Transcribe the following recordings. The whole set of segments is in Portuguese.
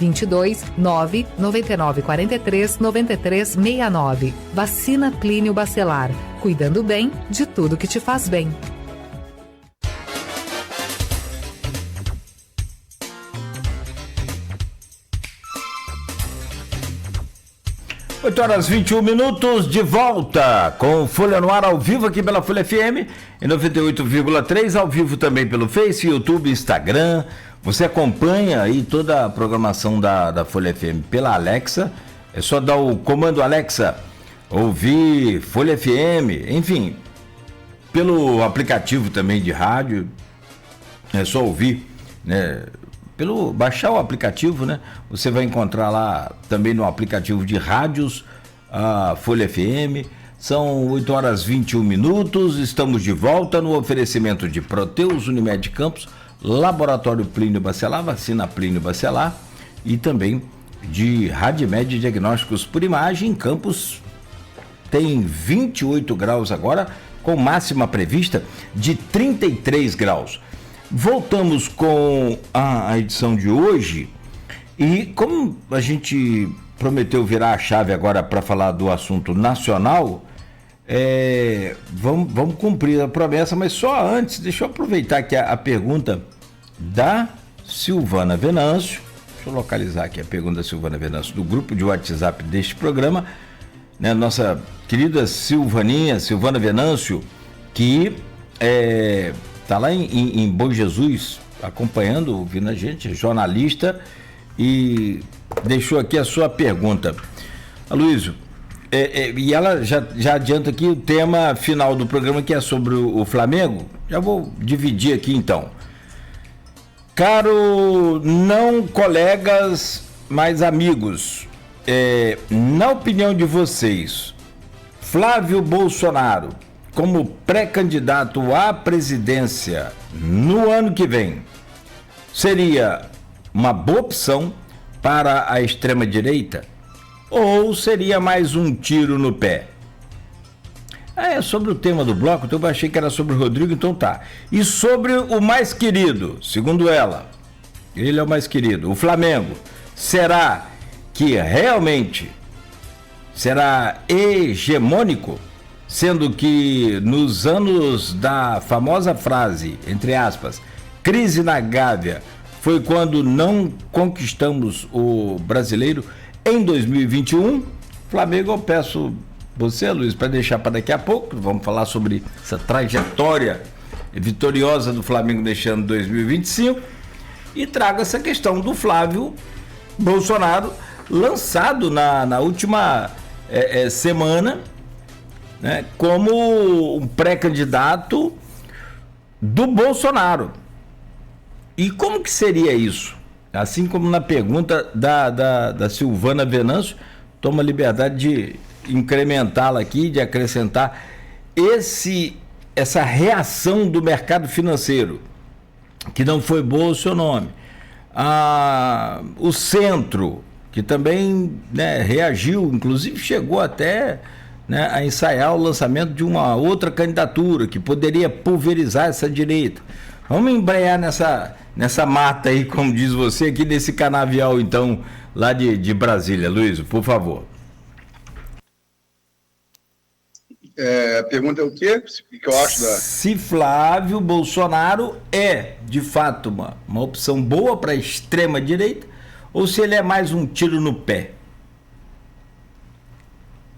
22 999 43 93 69. Vacina Plínio Bacelar. Cuidando bem de tudo que te faz bem. 8h21, de volta com Folha no Ar, ao vivo aqui pela Folha FM, em 98,3, ao vivo também pelo Face, YouTube, Instagram. Você acompanha aí toda a programação da Folha FM pela Alexa, é só dar o comando Alexa, ouvir Folha FM, enfim, pelo aplicativo também de rádio, é só ouvir, né? Baixar o aplicativo, né? Você vai encontrar lá também no aplicativo de rádios a Folha FM. São 8h21, estamos de volta no oferecimento de Proteus Unimed Campos, Laboratório Plínio Bacelar, Vacina Plínio Bacelar e também de Radimed Diagnósticos por Imagem. Em Campos tem 28 graus agora, com máxima prevista de 33 graus. Voltamos com a edição de hoje e, como a gente prometeu virar a chave agora para falar do assunto nacional, vamos cumprir a promessa, mas só antes, deixa eu aproveitar aqui a pergunta da Silvana Venâncio. Deixa eu localizar aqui a pergunta da Silvana Venâncio, do grupo de WhatsApp deste programa, né? Nossa querida Silvana Venâncio, que está lá em Bom Jesus, acompanhando, ouvindo a gente, jornalista, e deixou aqui a sua pergunta. Aloysio, e ela já adianta aqui o tema final do programa, que é sobre o Flamengo. Já vou dividir aqui então. Caro não colegas, mas amigos, na opinião de vocês, Flávio Bolsonaro, como pré-candidato à presidência no ano que vem, seria uma boa opção para a extrema-direita ou seria mais um tiro no pé? Sobre o tema do bloco, então eu achei que era sobre o Rodrigo, então tá. E sobre o mais querido, segundo ela, ele é o mais querido, o Flamengo, será que realmente será hegemônico? Sendo que nos anos da famosa frase, entre aspas, crise na Gávea, foi quando não conquistamos o brasileiro em 2021. Flamengo, eu peço você, Luiz, para deixar para daqui a pouco. Vamos falar sobre essa trajetória vitoriosa do Flamengo neste ano 2025 e trago essa questão do Flávio Bolsonaro, lançado na última semana, né, como um pré-candidato do Bolsonaro. E como que seria isso? Assim como na pergunta da Silvana Venâncio, toma a liberdade de incrementá-la aqui, de acrescentar essa reação do mercado financeiro, que não foi boa o seu nome. O centro, que também, né, reagiu, inclusive chegou até, né, a ensaiar o lançamento de uma outra candidatura que poderia pulverizar essa direita. Vamos embrear nessa mata aí, como diz você, aqui nesse canavial, então, lá de Brasília. Luiz, por favor. A pergunta é o quê? O que eu acho Se Flávio Bolsonaro é, de fato, uma opção boa para a extrema-direita ou se ele é mais um tiro no pé?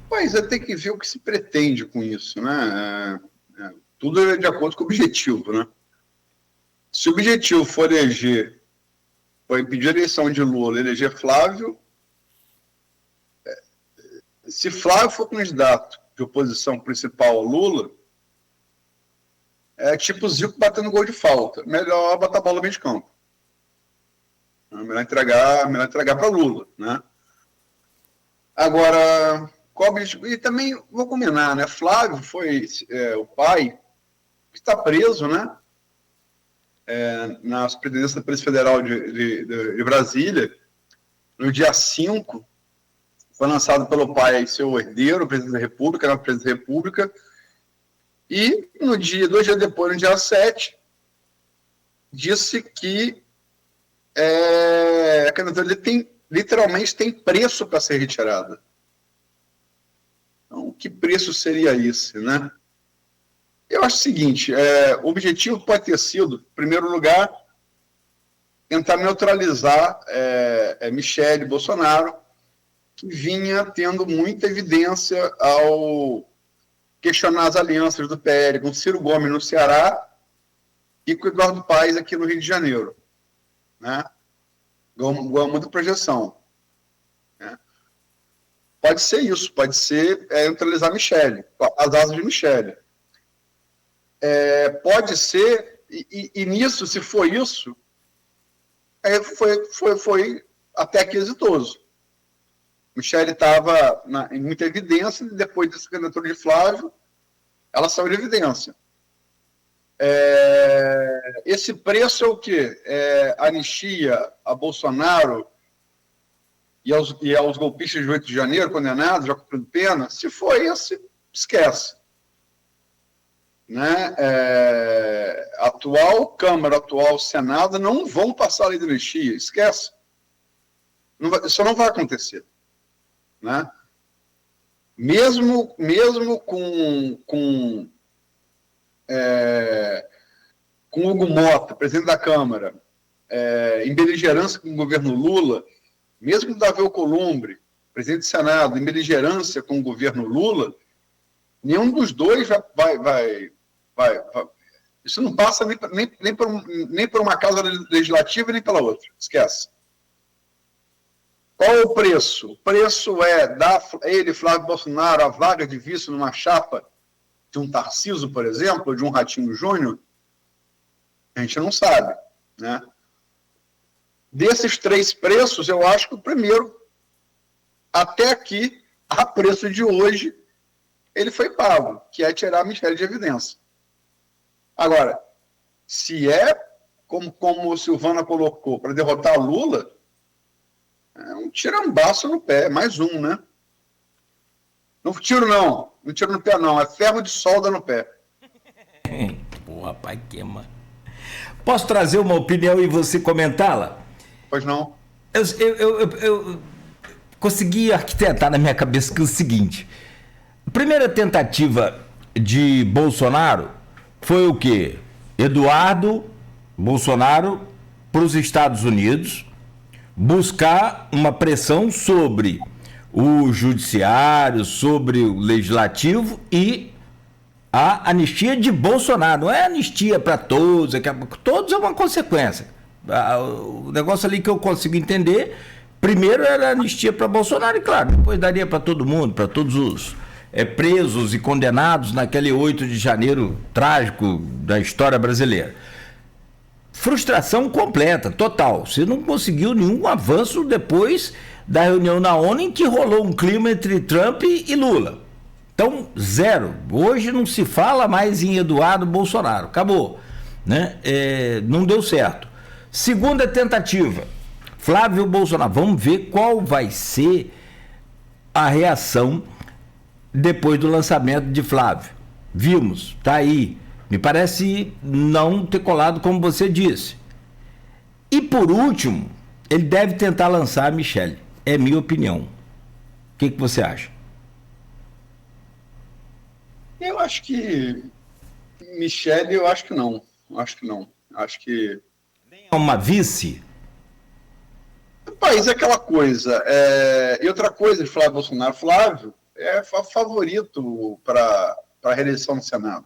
Pois é, tem que ver o que se pretende com isso, né? Tudo é de acordo com o objetivo, né? Se o objetivo for impedir a eleição de Lula, eleger Flávio, se Flávio for candidato de oposição principal a Lula, é tipo o Zico batendo gol de falta. Melhor botar a bola no meio de campo. Melhor entregar para Lula, né? Agora, e também vou combinar, né? Flávio foi o pai que está preso, né? Na Superintendência da Polícia Federal de Brasília, no dia 5, foi lançado pelo pai seu herdeiro, o presidente da República, na presidência da República, e 2 dias depois, no dia 7, disse que a candidatura dele tem literalmente tem preço para ser retirada. Então, que preço seria esse, né? Eu acho o seguinte, o objetivo pode ter sido, em primeiro lugar, tentar neutralizar Michele Bolsonaro, que vinha tendo muita evidência ao questionar as alianças do PL com Ciro Gomes no Ceará e com Eduardo Paes aqui no Rio de Janeiro, né? Ganhou muita projeção, né? Pode ser isso, pode ser neutralizar Michele, as asas de Michele. Pode ser, e nisso, se for isso, foi até que exitoso. Michele estava em muita evidência, e depois dessa candidatura de Flávio, ela saiu de evidência. Esse preço é o quê? Anistia a Bolsonaro e aos golpistas de 8 de janeiro, condenados, já cumprindo pena? Se for esse, esquece. Né? Atual Câmara, atual Senado não vão passar a lei de anistia, esquece. Isso não vai acontecer. Né? Mesmo com Hugo Mota, presidente da Câmara, em beligerância com o governo Lula, mesmo com Davi Alcolumbre, presidente do Senado, em beligerância com o governo Lula, nenhum dos dois vai. Isso não passa nem por uma casa legislativa nem pela outra. Esquece. Qual é o preço? O preço é dar ele, Flávio Bolsonaro, a vaga de vice numa chapa de um Tarcísio, por exemplo, ou de um Ratinho Júnior? A gente não sabe, né? Desses 3 preços, eu acho que o primeiro, até aqui, a preço de hoje, ele foi pago, que é tirar a Michele de evidência. Agora, se como o Silvana colocou, para derrotar Lula, é um tirambaço no pé, mais um, né? Não tiro no pé não, é ferro de solda no pé. Porra, pai, queima. Posso trazer uma opinião e você comentá-la? Pois não. Eu consegui arquitetar na minha cabeça que é o seguinte: a primeira tentativa de Bolsonaro foi o quê? Eduardo Bolsonaro para os Estados Unidos buscar uma pressão sobre o judiciário, sobre o legislativo e a anistia de Bolsonaro. Não é anistia para todos, todos é uma consequência. O negócio ali que eu consigo entender, primeiro era anistia para Bolsonaro e, claro, depois daria para todo mundo, para todos os presos e condenados naquele 8 de janeiro trágico da história brasileira. Frustração completa, total. Você não conseguiu nenhum avanço depois da reunião na ONU em que rolou um clima entre Trump e Lula. Então, zero. Hoje não se fala mais em Eduardo Bolsonaro. Acabou. Né? Não deu certo. Segunda tentativa, Flávio Bolsonaro. Vamos ver qual vai ser a reação depois do lançamento de Flávio. Vimos, tá aí. Me parece não ter colado como você disse. E por último, ele deve tentar lançar a Michele. É minha opinião. O que você acha? Eu acho que Michele, eu acho que não. Acho que é uma vice? Rapaz, é aquela coisa. E outra coisa de Flávio Bolsonaro. Flávio é favorito para a reeleição no Senado.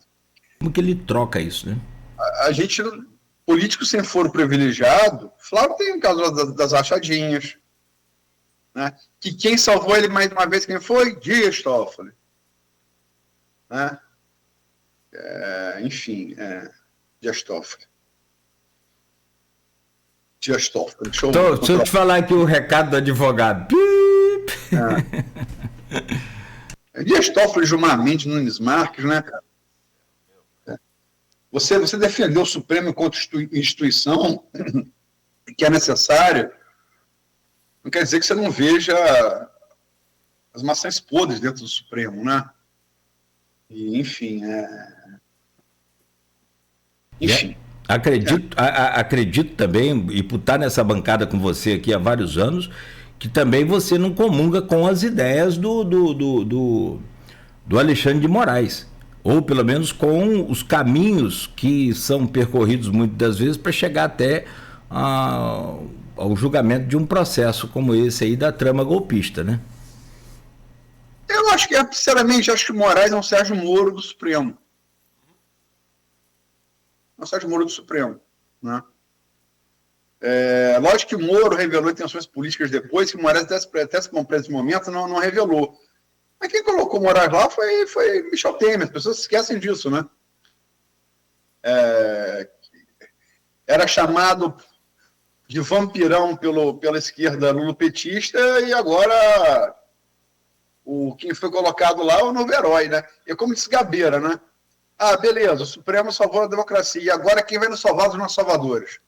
Como que ele troca isso, né? A gente, político sem foro privilegiado, Flávio tem o caso das rachadinhas, né? Que quem salvou ele mais uma vez, quem foi? Dias Toffoli. Né? Enfim, Dias Toffoli. Deixa eu te falar aqui o recado do advogado. Dias Toffoli, Gilmar Mendes, Nunes Marques, né, cara? Você defendeu o Supremo enquanto instituição que é necessária, não quer dizer que você não veja as maçãs podres dentro do Supremo, né? E, enfim, Enfim. Acredito também, e por estar nessa bancada com você aqui há vários anos, que também você não comunga com as ideias do Alexandre de Moraes, ou pelo menos com os caminhos que são percorridos muitas das vezes para chegar até ao julgamento de um processo como esse aí da trama golpista, né? Eu acho que, sinceramente, acho que o Moraes é um Sérgio Moro do Supremo. É um Sérgio Moro do Supremo, né? Lógico que o Moro revelou intenções políticas depois, que o Moraes até se comprou nesse momento, não revelou. Mas quem colocou o Moraes lá foi Michel Temer, as pessoas esquecem disso, né? Era chamado de vampirão pela esquerda lulopetista e agora quem foi colocado lá é o novo herói, né? É como disse Gabeira, né? Ah, beleza, o Supremo salvou a democracia, e agora quem vai nos salvar os nossos salvadores?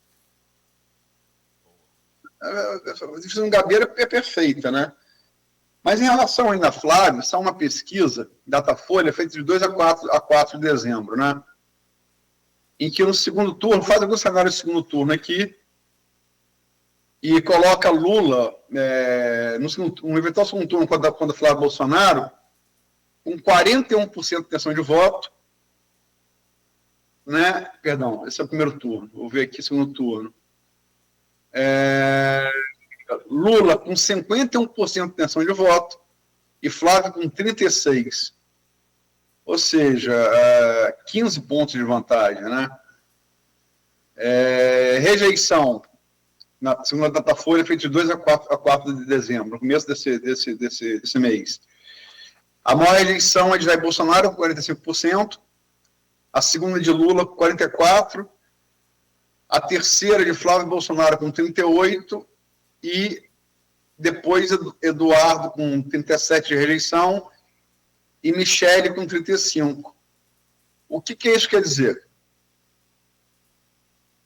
A definição de Gabeira é perfeita, né? Mas em relação ainda a Flávio, só uma pesquisa, Datafolha, feita de 2 a 4 de dezembro, né? Em que no segundo turno, faz alguns cenários de segundo turno aqui, e coloca Lula no eventual segundo turno contra Flávio Bolsonaro, com 41% de intenção de voto, né? Perdão, esse é o primeiro turno, vou ver aqui o segundo turno. Lula com 51% de intenção de voto e Flávio com 36%. Ou seja, 15 pontos de vantagem, né? Rejeição, na segunda Datafolha, feita de 2 a 4 de dezembro, no começo desse mês. A maior rejeição é de Jair Bolsonaro, com 45%, a segunda de Lula, com 44%, a terceira de Flávio Bolsonaro, com 38%, e depois Eduardo, com 37% de rejeição, e Michele, com 35%. O que isso quer dizer?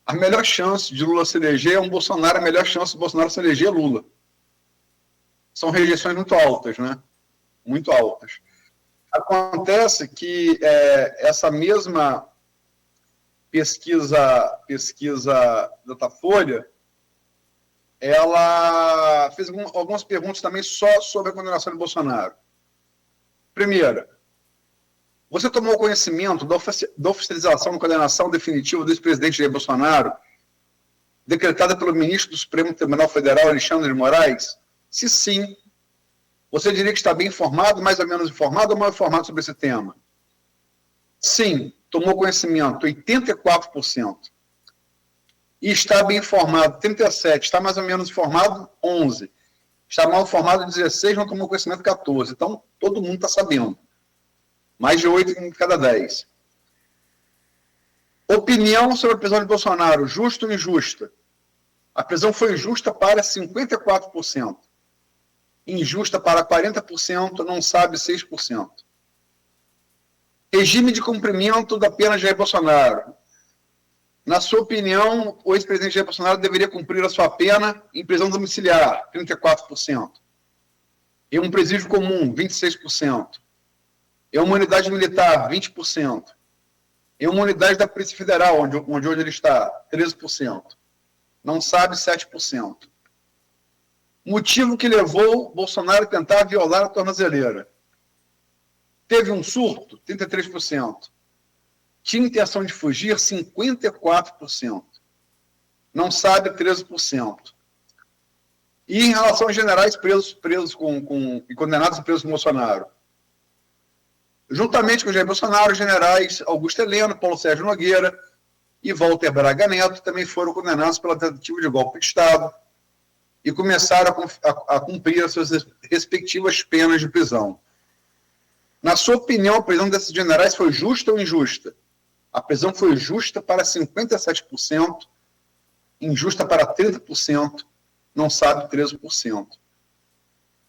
A melhor chance de Lula se eleger é Bolsonaro, a melhor chance de Bolsonaro se eleger é Lula. São rejeições muito altas, né? Muito altas. Acontece que essa mesma pesquisa Datafolha, ela fez algumas perguntas também só sobre a condenação de Bolsonaro. Primeira, você tomou conhecimento da oficialização da condenação definitiva do ex-presidente Jair Bolsonaro, decretada pelo ministro do Supremo Tribunal Federal, Alexandre de Moraes? Se sim, você diria que está bem informado, mais ou menos informado ou mal informado sobre esse tema? Sim, tomou conhecimento, 84%. E está bem informado, 37%. Está mais ou menos informado, 11%. Está mal informado, 16%. Não tomou conhecimento, 14%. Então, todo mundo está sabendo. Mais de 8 em cada 10. Opinião sobre a prisão de Bolsonaro, justa ou injusta? A prisão foi justa para 54%. Injusta para 40%, não sabe 6%. Regime de cumprimento da pena de Jair Bolsonaro. Na sua opinião, o ex-presidente Jair Bolsonaro deveria cumprir a sua pena em prisão domiciliar, 34%. Em um presídio comum, 26%. Em uma unidade militar, 20%. Em uma unidade da Polícia Federal, onde hoje ele está, 13%. Não sabe, 7%. Motivo que levou Bolsonaro a tentar violar a tornozeleira. Teve um surto, 33%. Tinha intenção de fugir, 54%. Não sabe, 13%. E em relação aos generais presos e condenados e presos com Bolsonaro. Juntamente com o Jair Bolsonaro, os generais Augusto Heleno, Paulo Sérgio Nogueira e Walter Braga Neto também foram condenados pela tentativa de golpe de Estado e começaram a cumprir as suas respectivas penas de prisão. Na sua opinião, a prisão desses generais foi justa ou injusta? A prisão foi justa para 57%, injusta para 30%, não sabe 13%.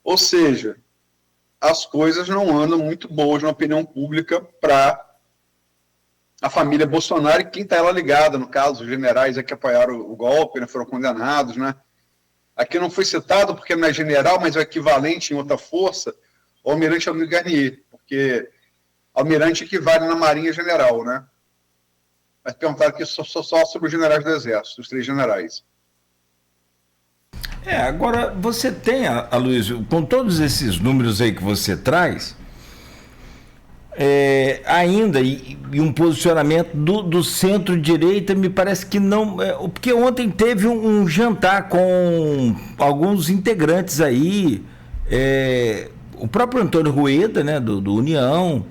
Ou seja, as coisas não andam muito boas na opinião pública para a família Bolsonaro e quem está ela ligada, no caso, os generais que apoiaram o golpe, né, foram condenados, né? Aqui não foi citado porque não é general, mas é o equivalente em outra força, o almirante Almir Garnier, porque almirante equivale na Marinha General, né? Mas perguntaram aqui só sobre os generais do Exército, os 3 generais. Agora você tem, Aloysio, com todos esses números aí que você traz, ainda e um posicionamento do centro-direita, me parece que não. Porque ontem teve um jantar com alguns integrantes aí, o próprio Antônio Rueda, né, do União,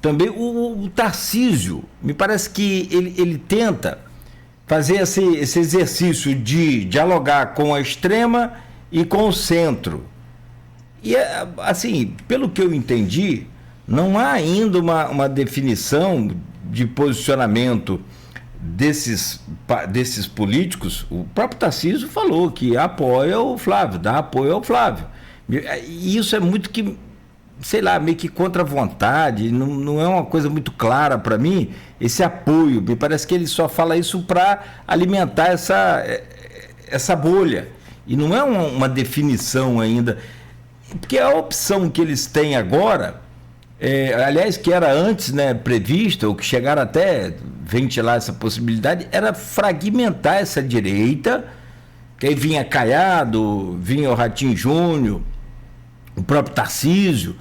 também o Tarcísio, me parece que ele tenta fazer esse exercício de dialogar com a extrema e com o centro. E, assim, pelo que eu entendi, não há ainda uma definição de posicionamento desses políticos. O próprio Tarcísio falou que apoia o Flávio, dá apoio ao Flávio. E isso é muito que, sei lá, meio que contra a vontade, não é uma coisa muito clara para mim, esse apoio. Me parece que ele só fala isso para alimentar essa bolha. E não é uma definição ainda. Porque a opção que eles têm agora, aliás, que era antes, né, prevista, ou que chegaram até ventilar essa possibilidade, era fragmentar essa direita, que aí vinha Caiado, vinha o Ratinho Júnior, o próprio Tarcísio,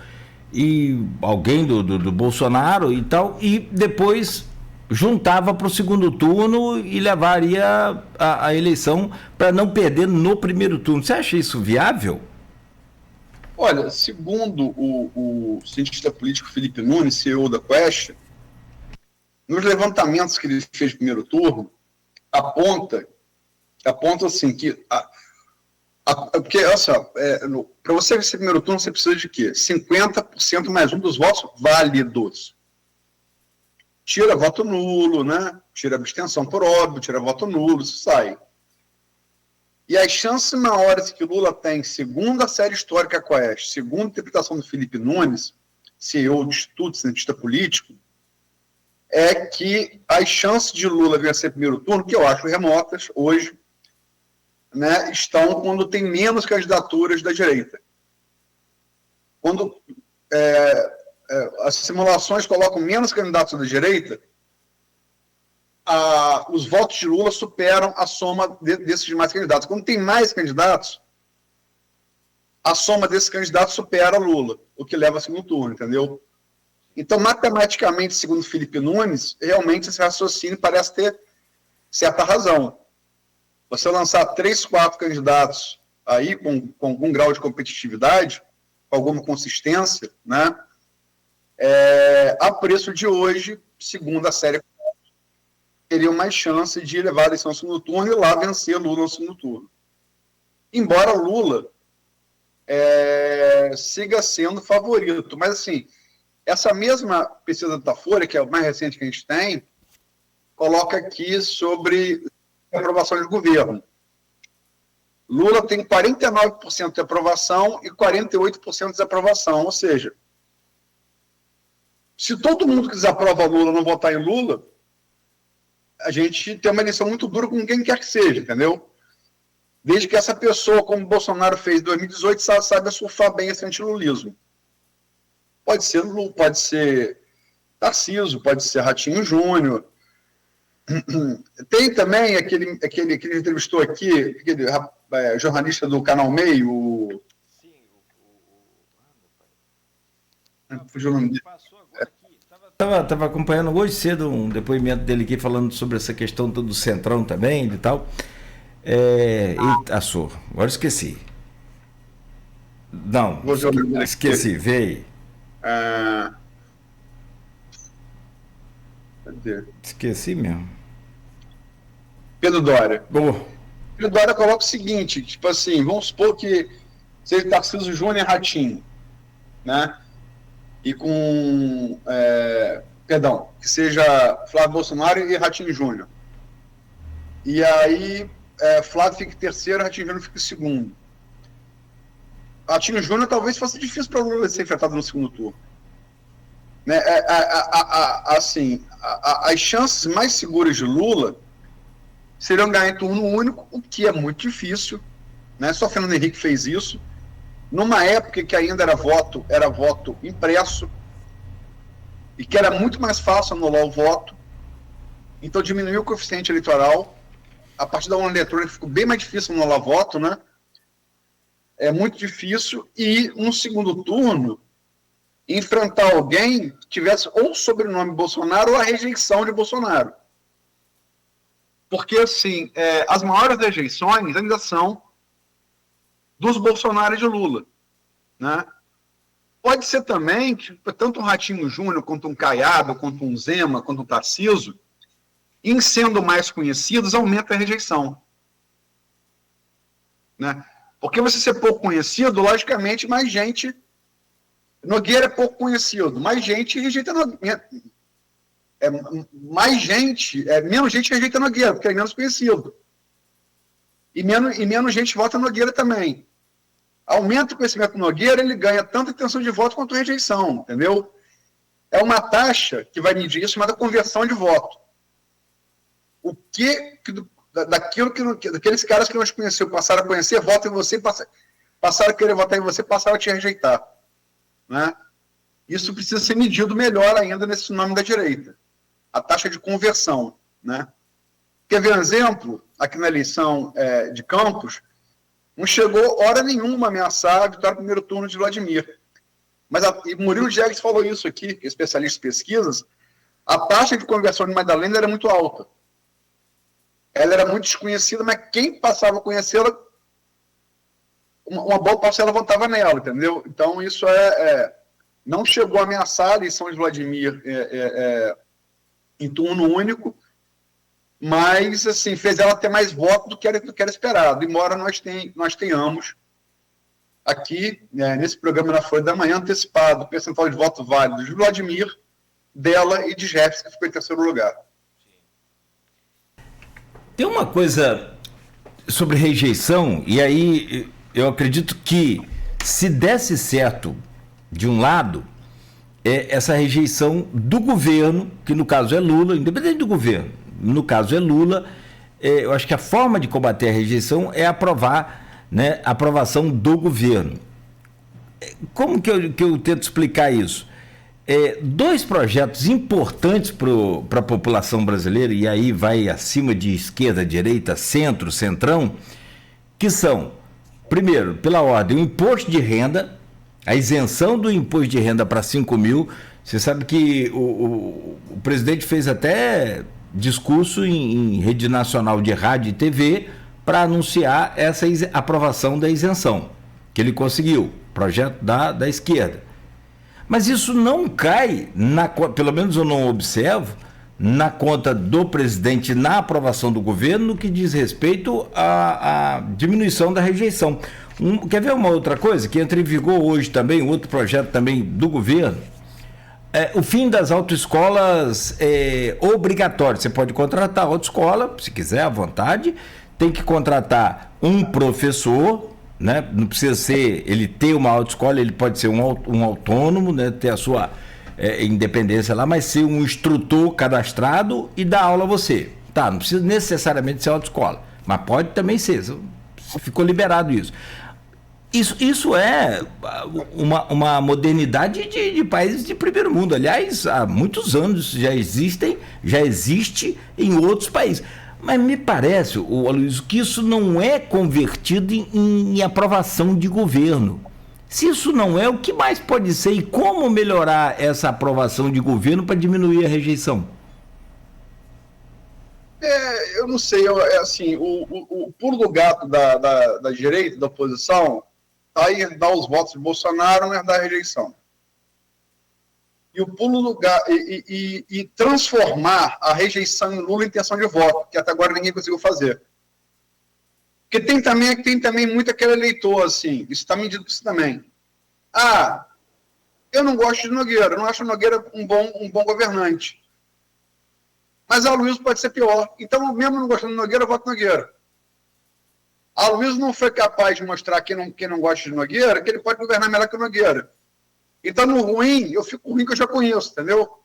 e alguém do Bolsonaro e tal, e depois juntava para o segundo turno e levaria a eleição para não perder no primeiro turno. Você acha isso viável? Olha, segundo o cientista político Felipe Nunes, CEO da Quest, nos levantamentos que ele fez no primeiro turno, aponta assim que porque, olha só, para você vencer primeiro turno, você precisa de quê? 50% mais um dos votos válidos. Tira voto nulo, né? Tira abstenção por óbvio, tira voto nulo, isso sai. E as chances maiores que Lula tem, segundo a série histórica Quest, segundo a interpretação do Felipe Nunes, CEO de Instituto, cientista político, é que as chances de Lula vencer primeiro turno, que eu acho remotas hoje, né, estão quando tem menos candidaturas da direita. Quando as simulações colocam menos candidatos da direita, os votos de Lula superam a soma desses demais candidatos. Quando tem mais candidatos, a soma desses candidatos supera Lula, o que leva a segundo turno, entendeu? Então, matematicamente, segundo Felipe Nunes, realmente esse raciocínio parece ter certa razão. Você lançar 3, 4 candidatos aí com algum grau de competitividade, com alguma consistência, né? A preço de hoje, segundo a série, teriam mais chance de levar a eleição ao segundo turno e lá vencer Lula no segundo turno. Embora Lula siga sendo favorito. Mas, assim, essa mesma pesquisa da Folha, que é a mais recente que a gente tem, coloca aqui sobre aprovação de governo. Lula tem 49% de aprovação e 48% de desaprovação. Ou seja, se todo mundo que desaprova Lula não votar em Lula, a gente tem uma eleição muito dura com quem quer que seja, entendeu? Desde que essa pessoa, como Bolsonaro fez em 2018, saiba surfar bem esse antilulismo. Pode ser Lula, pode ser Tarcísio, pode ser Ratinho Júnior. Tem também aquele que entrevistou aqui, aquele jornalista do Canal Meio, fugiu o nome dele. Estava acompanhando hoje cedo um depoimento dele aqui falando sobre essa questão do Centrão também e tal. Agora esqueci. Não, esqueci, veio. Esqueci mesmo. Pedro Dória. Boa. Pedro Dória coloca o seguinte, tipo assim, vamos supor que seja Tarcísio Júnior e Ratinho, né? E com, que seja Flávio Bolsonaro e Ratinho Júnior. E aí, Flávio fica em terceiro, Ratinho Júnior fica em segundo. Ratinho Júnior talvez fosse difícil para o Lula ser enfrentado no segundo turno. Né? Assim, as chances mais seguras de Lula seriam ganhar em turno único, o que é muito difícil, né? Só Fernando Henrique fez isso, numa época que ainda era voto impresso, e que era muito mais fácil anular o voto. Então diminuiu o coeficiente eleitoral, a partir da urna eletrônica ficou bem mais difícil anular voto, né? É muito difícil, e no segundo turno, enfrentar alguém que tivesse ou o sobrenome Bolsonaro ou a rejeição de Bolsonaro. Porque, assim, as maiores rejeições ainda são dos Bolsonaro e de Lula, né? Pode ser também que tanto um Ratinho Júnior, quanto um Caiado, quanto um Zema, quanto um Tarcísio, em sendo mais conhecidos, aumenta a rejeição, né? Porque você ser pouco conhecido, logicamente, mais gente... Nogueira é pouco conhecido, mais gente rejeita Nogueira. Menos gente rejeita Nogueira, porque é menos conhecido. E menos gente vota Nogueira também. Aumenta o conhecimento do Nogueira, ele ganha tanto intenção de voto quanto rejeição, entendeu? É uma taxa que vai medir isso, chamada conversão de voto. O que daqueles caras que não te conheceu, passaram a conhecer, votam em você, passaram a querer votar em você, passaram a te rejeitar, né? Isso precisa ser medido melhor ainda nesse nome da direita. A taxa de conversão, né? Quer ver um exemplo? Aqui na eleição de Campos, não chegou hora nenhuma a ameaçar a vitória no primeiro turno de Vladimir. Mas e Murilo Diegues falou isso aqui, especialista em pesquisas, a taxa de conversão de Madalena era muito alta. Ela era muito desconhecida, mas quem passava a conhecê-la, uma boa parcela votava nela, entendeu? Então, isso não chegou a ameaçar a eleição de Vladimir em turno único, mas, assim, fez ela ter mais votos do que era esperado, embora nós tenhamos aqui, nesse programa na Folha da Manhã, antecipado o percentual de votos válidos de Vladimir, dela e de Jefferson, que ficou em terceiro lugar. Tem uma coisa sobre rejeição, e aí eu acredito que se desse certo de um lado, essa rejeição do governo, que no caso é Lula, independente do governo, no caso é Lula, eu acho que a forma de combater a rejeição é aprovar, né, a aprovação do governo. Como que eu tento explicar isso? Dois projetos importantes para a população brasileira, e aí vai acima de esquerda, direita, centro, centrão, que são, primeiro, pela ordem, o imposto de renda, a isenção do imposto de renda para 5 mil. Você sabe que o presidente fez até discurso em rede nacional de rádio e TV para anunciar essa aprovação da isenção, que ele conseguiu, projeto da esquerda. Mas isso não cai, pelo menos eu não observo, na conta do presidente na aprovação do governo no que diz respeito à diminuição da rejeição. Quer ver uma outra coisa que entra em vigor hoje também, outro projeto também do governo? O fim das autoescolas obrigatório. Você pode contratar autoescola, se quiser, à vontade, tem que contratar um professor, né? Não precisa ser, ele ter uma autoescola, ele pode ser um autônomo, né? Ter a sua independência lá, mas ser um instrutor cadastrado e dar aula a você. Tá, não precisa necessariamente ser autoescola, mas pode também ser, ficou liberado isso. Isso é uma modernidade de países de primeiro mundo. Aliás, há muitos anos já existe em outros países. Mas me parece, Aloysio, que isso não é convertido em aprovação de governo. Se isso não é, o que mais pode ser e como melhorar essa aprovação de governo para diminuir a rejeição? Eu não sei, assim, o pulo do gato da direita, da oposição, está em herdar os votos de Bolsonaro, não herdar a rejeição. E o pulo do gato, e transformar a rejeição em Lula em intenção de voto, que até agora ninguém conseguiu fazer. Porque tem também muito aquele eleitor, assim, isso está medido por isso também. Eu não gosto de Nogueira, eu não acho Nogueira um bom governante. Mas a Aloysio pode ser pior. Então, mesmo não gostando de Nogueira, eu voto Nogueira. A Aloysio não foi capaz de mostrar quem não gosta de Nogueira que ele pode governar melhor que o Nogueira. Então, no ruim, eu fico ruim que eu já conheço, entendeu?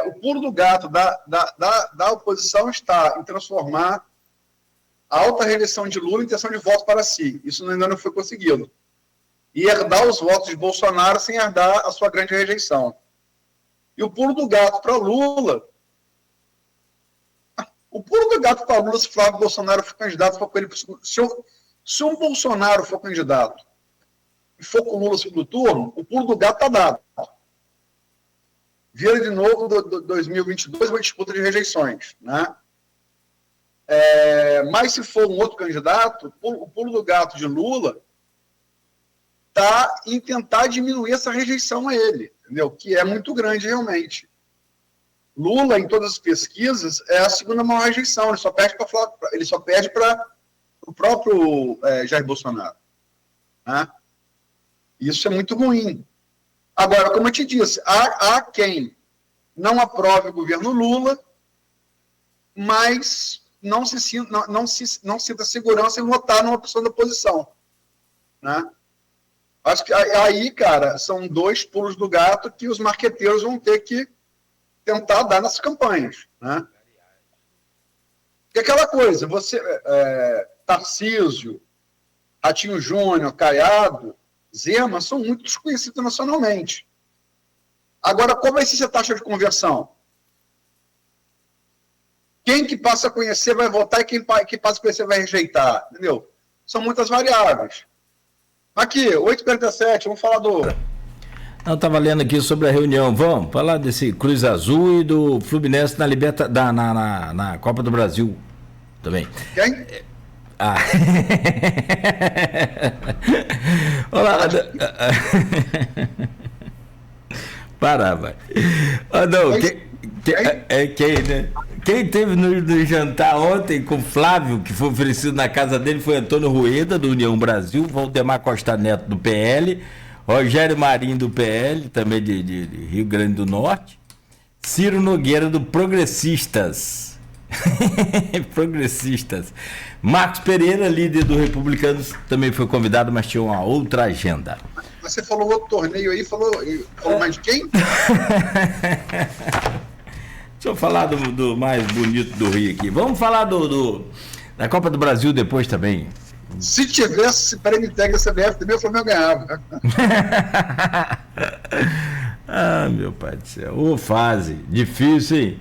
O pulo do gato da oposição está em transformar a alta reeleição de Lula em intenção de voto para si. Isso ainda não foi conseguido. E herdar os votos de Bolsonaro sem herdar a sua grande rejeição. E o pulo do gato para Lula, O pulo do gato para Lula, se Flávio Bolsonaro for candidato, for com ele, se um Bolsonaro for candidato e for com o Lula no segundo turno, o pulo do gato está dado. Vira de novo 2022 uma disputa de rejeições, né? Mas se for um outro candidato, o pulo do gato de Lula está em tentar diminuir essa rejeição a ele, entendeu? Que é muito grande realmente. Lula, em todas as pesquisas, é a segunda maior rejeição, ele só perde para o próprio Jair Bolsonaro, né? Isso é muito ruim. Agora, como eu te disse, há quem não aprove o governo Lula, mas não sinta segurança em votar numa pessoa da oposição, né? Acho que aí, cara, são 2 pulos do gato que os marqueteiros vão ter que tentar dar nas campanhas, né? Porque aquela coisa, Tarcísio, Ratinho Júnior, Caiado, Zema, são muito desconhecidos nacionalmente. Agora, qual vai ser a taxa de conversão? Quem que passa a conhecer vai votar e quem passa a conhecer vai rejeitar, entendeu? São muitas variáveis. Aqui, 8h47, vamos falar do... Eu estava lendo aqui sobre a reunião. Vamos falar desse Cruz Azul e do Fluminense na Copa do Brasil também. Quem? Olá. Para, vai. Não, quem, né? Quem teve no jantar ontem com o Flávio, que foi oferecido na casa dele, foi Antônio Rueda, do União Brasil, Valdemar Costa Neto, do PL, Rogério Marinho, do PL, também de Rio Grande do Norte, Ciro Nogueira, do Progressistas. Progressistas. Marcos Pereira, líder do Republicanos, também foi convidado, mas tinha uma outra agenda. Você falou outro torneio aí, falou mais de quem? Deixa eu falar do mais bonito do Rio aqui. Vamos falar da Copa do Brasil depois também. Se tivesse prêmio técnico da CBF, também o Flamengo ganhava. Meu pai do céu. Ô, fase. Difícil, hein?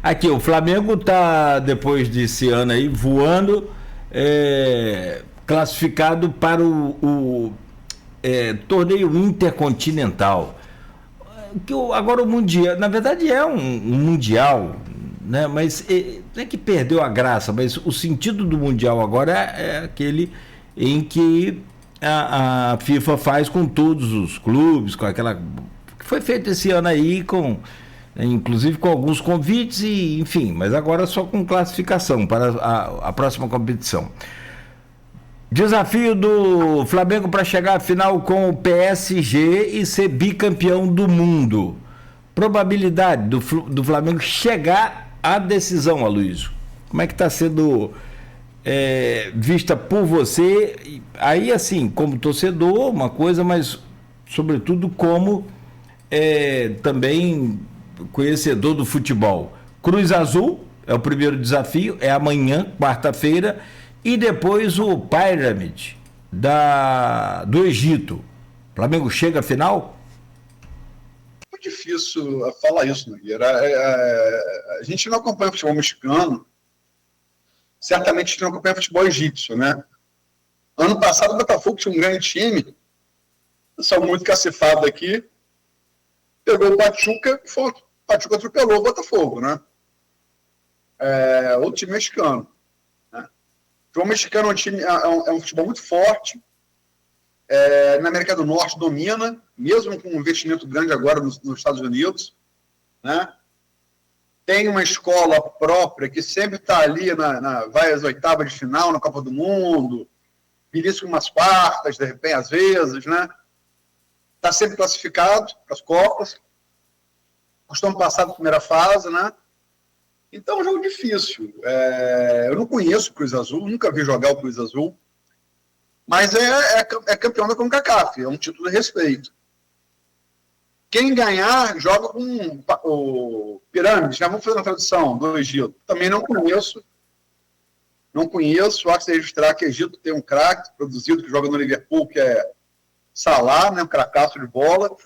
Aqui, o Flamengo tá, depois desse ano aí, voando, classificado para o torneio intercontinental. Agora o Mundial, na verdade é um Mundial, né? Mas não é que perdeu a graça, mas o sentido do Mundial agora é aquele em que a FIFA faz com todos os clubes, com aquela que foi feito esse ano aí, inclusive com alguns convites, enfim, mas agora só com classificação para a próxima competição. Desafio do Flamengo para chegar à final com o PSG e ser bicampeão do mundo. Probabilidade do Flamengo chegar à decisão, Aloysio. Como é que está sendo vista por você? Aí, assim, como torcedor, uma coisa, mas, sobretudo, como também conhecedor do futebol. Cruz Azul é o primeiro desafio, é amanhã, quarta-feira. E depois o Pyramid do Egito. O Flamengo chega à final? É muito difícil falar isso, Nogueira. A gente não acompanha o futebol mexicano. Certamente a gente não acompanha o futebol egípcio, né? Ano passado o Botafogo tinha um grande time, só muito cacifado aqui, pegou o Pachuca, o Pachuca atropelou o Botafogo, né? Outro time mexicano. O futebol mexicano é um futebol muito forte. Na América do Norte domina, mesmo com um investimento grande agora nos Estados Unidos, né? Tem uma escola própria que sempre está ali, vai às oitavas de final na Copa do Mundo, belisca umas quartas, de repente, às vezes, né? Está sempre classificado para as Copas, costuma passar da primeira fase, né? Então é um jogo difícil. Eu não conheço o Cruz Azul, nunca vi jogar o Cruz Azul, mas é campeão da CONCACAF, é um título de respeito. Quem ganhar, joga com o Pirâmide, já vamos fazer uma tradução do Egito. Também não conheço, acho que registrar que o Egito tem um craque produzido que joga no Liverpool, que é Salah, né, um cracaço de bola.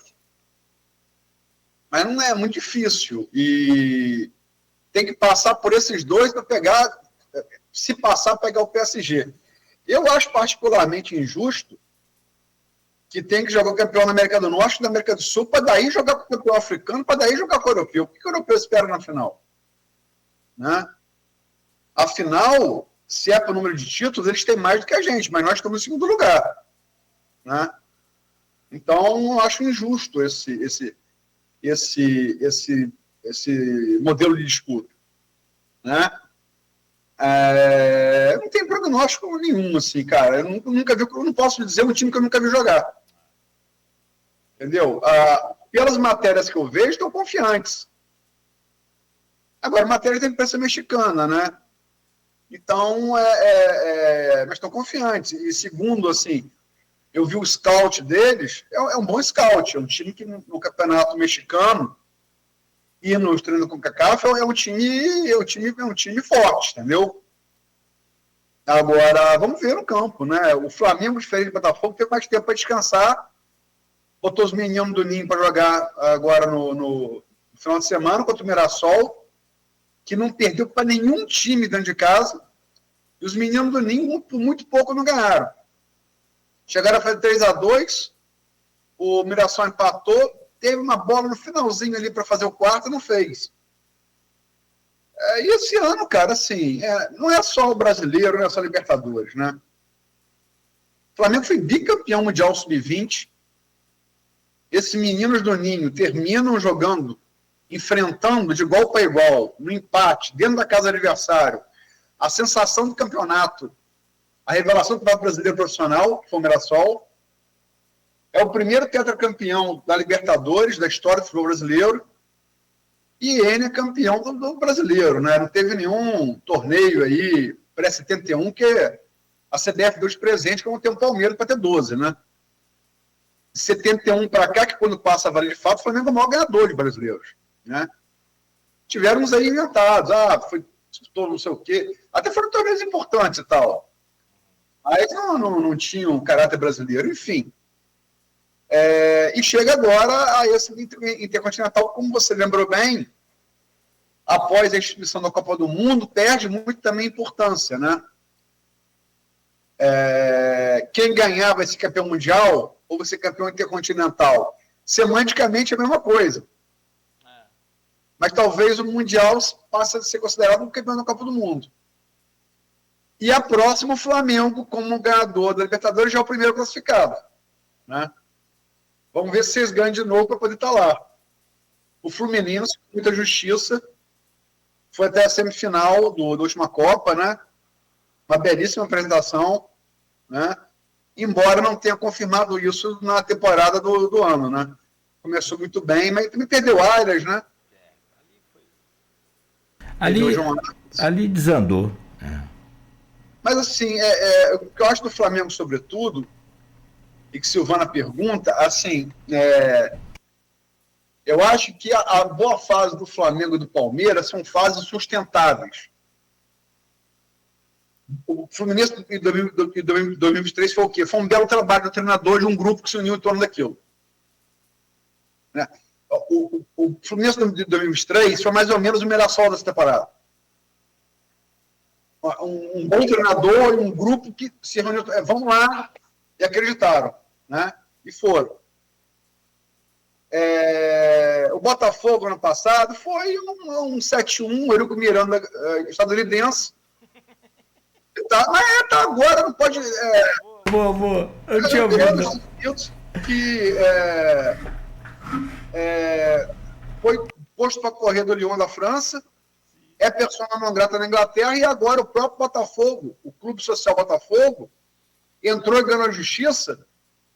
Mas não é muito difícil. E tem que passar por esses dois para pegar, se passar, pegar o PSG. Eu acho particularmente injusto que tem que jogar o campeão na América do Norte e na América do Sul, para daí jogar com o campeão africano, para daí jogar com o europeu. O que o europeu espera na final? Né? Afinal, se é para o número de títulos, eles têm mais do que a gente, mas nós estamos em segundo lugar. Né? Então, acho injusto esse modelo de disputa. Né? Não tem prognóstico nenhum, assim, cara. Eu nunca vi, eu não posso dizer um time que eu nunca vi jogar. Entendeu? Pelas matérias que eu vejo, estão confiantes. Agora, matéria tem imprensa mexicana, né? Então, mas estão confiantes. E segundo, assim, eu vi o scout deles, é um bom scout, é um time que no campeonato mexicano e nos treinos com o CACAF é um time forte, entendeu? Agora, vamos ver no campo, né? O Flamengo, diferente do Botafogo, teve mais tempo para descansar, botou os meninos do Ninho para jogar agora no final de semana contra o Mirassol, que não perdeu para nenhum time dentro de casa, e os meninos do Ninho, por muito pouco, não ganharam. Chegaram a fazer 3-2, o Mirassol empatou, teve uma bola no finalzinho ali para fazer o quarto e não fez. E esse ano, cara, assim, não é só o brasileiro, não é só a Libertadores, né? O Flamengo foi bicampeão mundial sub-20. Esses meninos do Ninho terminam jogando, enfrentando de igual para igual, no empate, dentro da casa do adversário, a sensação do campeonato, a revelação do campeonato brasileiro profissional, que foi o Mirassol. É o primeiro tetracampeão da Libertadores, da história do futebol brasileiro, e ele é campeão do brasileiro, né? Não teve nenhum torneio aí, pré-71, que a CBF deu de presente, como tem o Palmeiras para ter 12, né? De 71 para cá, que quando passa a valer de fato, o Flamengo é o maior ganhador de brasileiros, né? Tiveram uns aí inventados, foi não sei o quê, até foram torneios importantes e tal. Aí não tinham um caráter brasileiro, enfim. E chega agora a esse Intercontinental, como você lembrou bem, após a instituição da Copa do Mundo, perde muito também importância, né? Quem ganhar vai ser campeão mundial ou vai ser campeão intercontinental? Semanticamente é a mesma coisa. Mas talvez o mundial passe a ser considerado um campeão da Copa do Mundo. E a próxima, o Flamengo, como ganhador da Libertadores, já é o primeiro classificado, né? Vamos ver se eles ganham de novo para poder estar lá. O Fluminense, com muita justiça, foi até a semifinal da última Copa, né? Uma belíssima apresentação, né? Embora não tenha confirmado isso na temporada do ano, né? Começou muito bem, mas também perdeu áreas, né? Ali desandou. Mas, assim, o que eu acho do Flamengo, sobretudo, e que Silvana pergunta, assim, eu acho que a boa fase do Flamengo e do Palmeiras são fases sustentáveis. O Fluminense em 2023 foi o quê? Foi um belo trabalho do treinador de um grupo que se uniu em torno daquilo. Né? O Fluminense de 2023 foi mais ou menos o Mirassol dessa temporada. Um bom treinador e um grupo que se reuniu, vamos lá, e acreditaram, né? E foram. O Botafogo, ano passado, foi um 7-1, o Eurico Miranda, estadunidense. Mas agora não pode... Vou. Eu tinha ouvido. Que foi posto para correr do Lyon da França, é persona não grata na Inglaterra, e agora o próprio Botafogo, o Clube Social Botafogo, entrou e ganhou a justiça.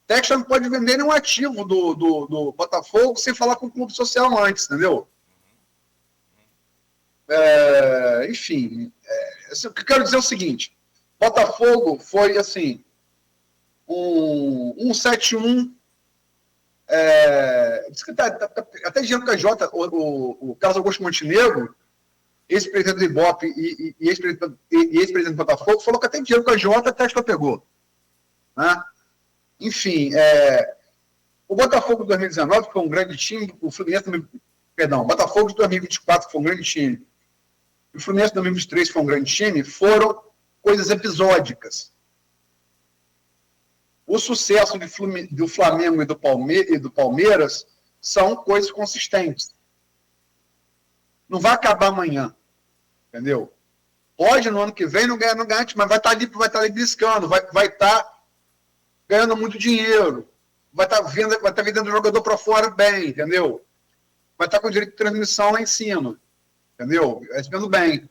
Texas não pode vender nenhum ativo do Botafogo sem falar com o Clube Social antes, entendeu? Enfim, o que eu quero dizer é o seguinte: Botafogo foi, assim, um 7-1. Até Gianca Jota, o Carlos Augusto Montenegro, ex-presidente do Ibope e ex-presidente do Botafogo, falou que até Gianca Jota a Tesla pegou. Né? Enfim, o Botafogo de 2019, que foi um grande time, o Fluminense também, o Botafogo de 2024, que foi um grande time, o Fluminense de 2023 foi um grande time, foram coisas episódicas. O sucesso do Flamengo e do Palmeiras são coisas consistentes. Não vai acabar amanhã, entendeu? Pode no ano que vem não ganhar, mas vai estar ali briscando, vai estar ganhando muito dinheiro, vai estar vendendo o jogador para fora bem, entendeu? Vai estar com direito de transmissão lá em cima, entendeu? Recebendo bem.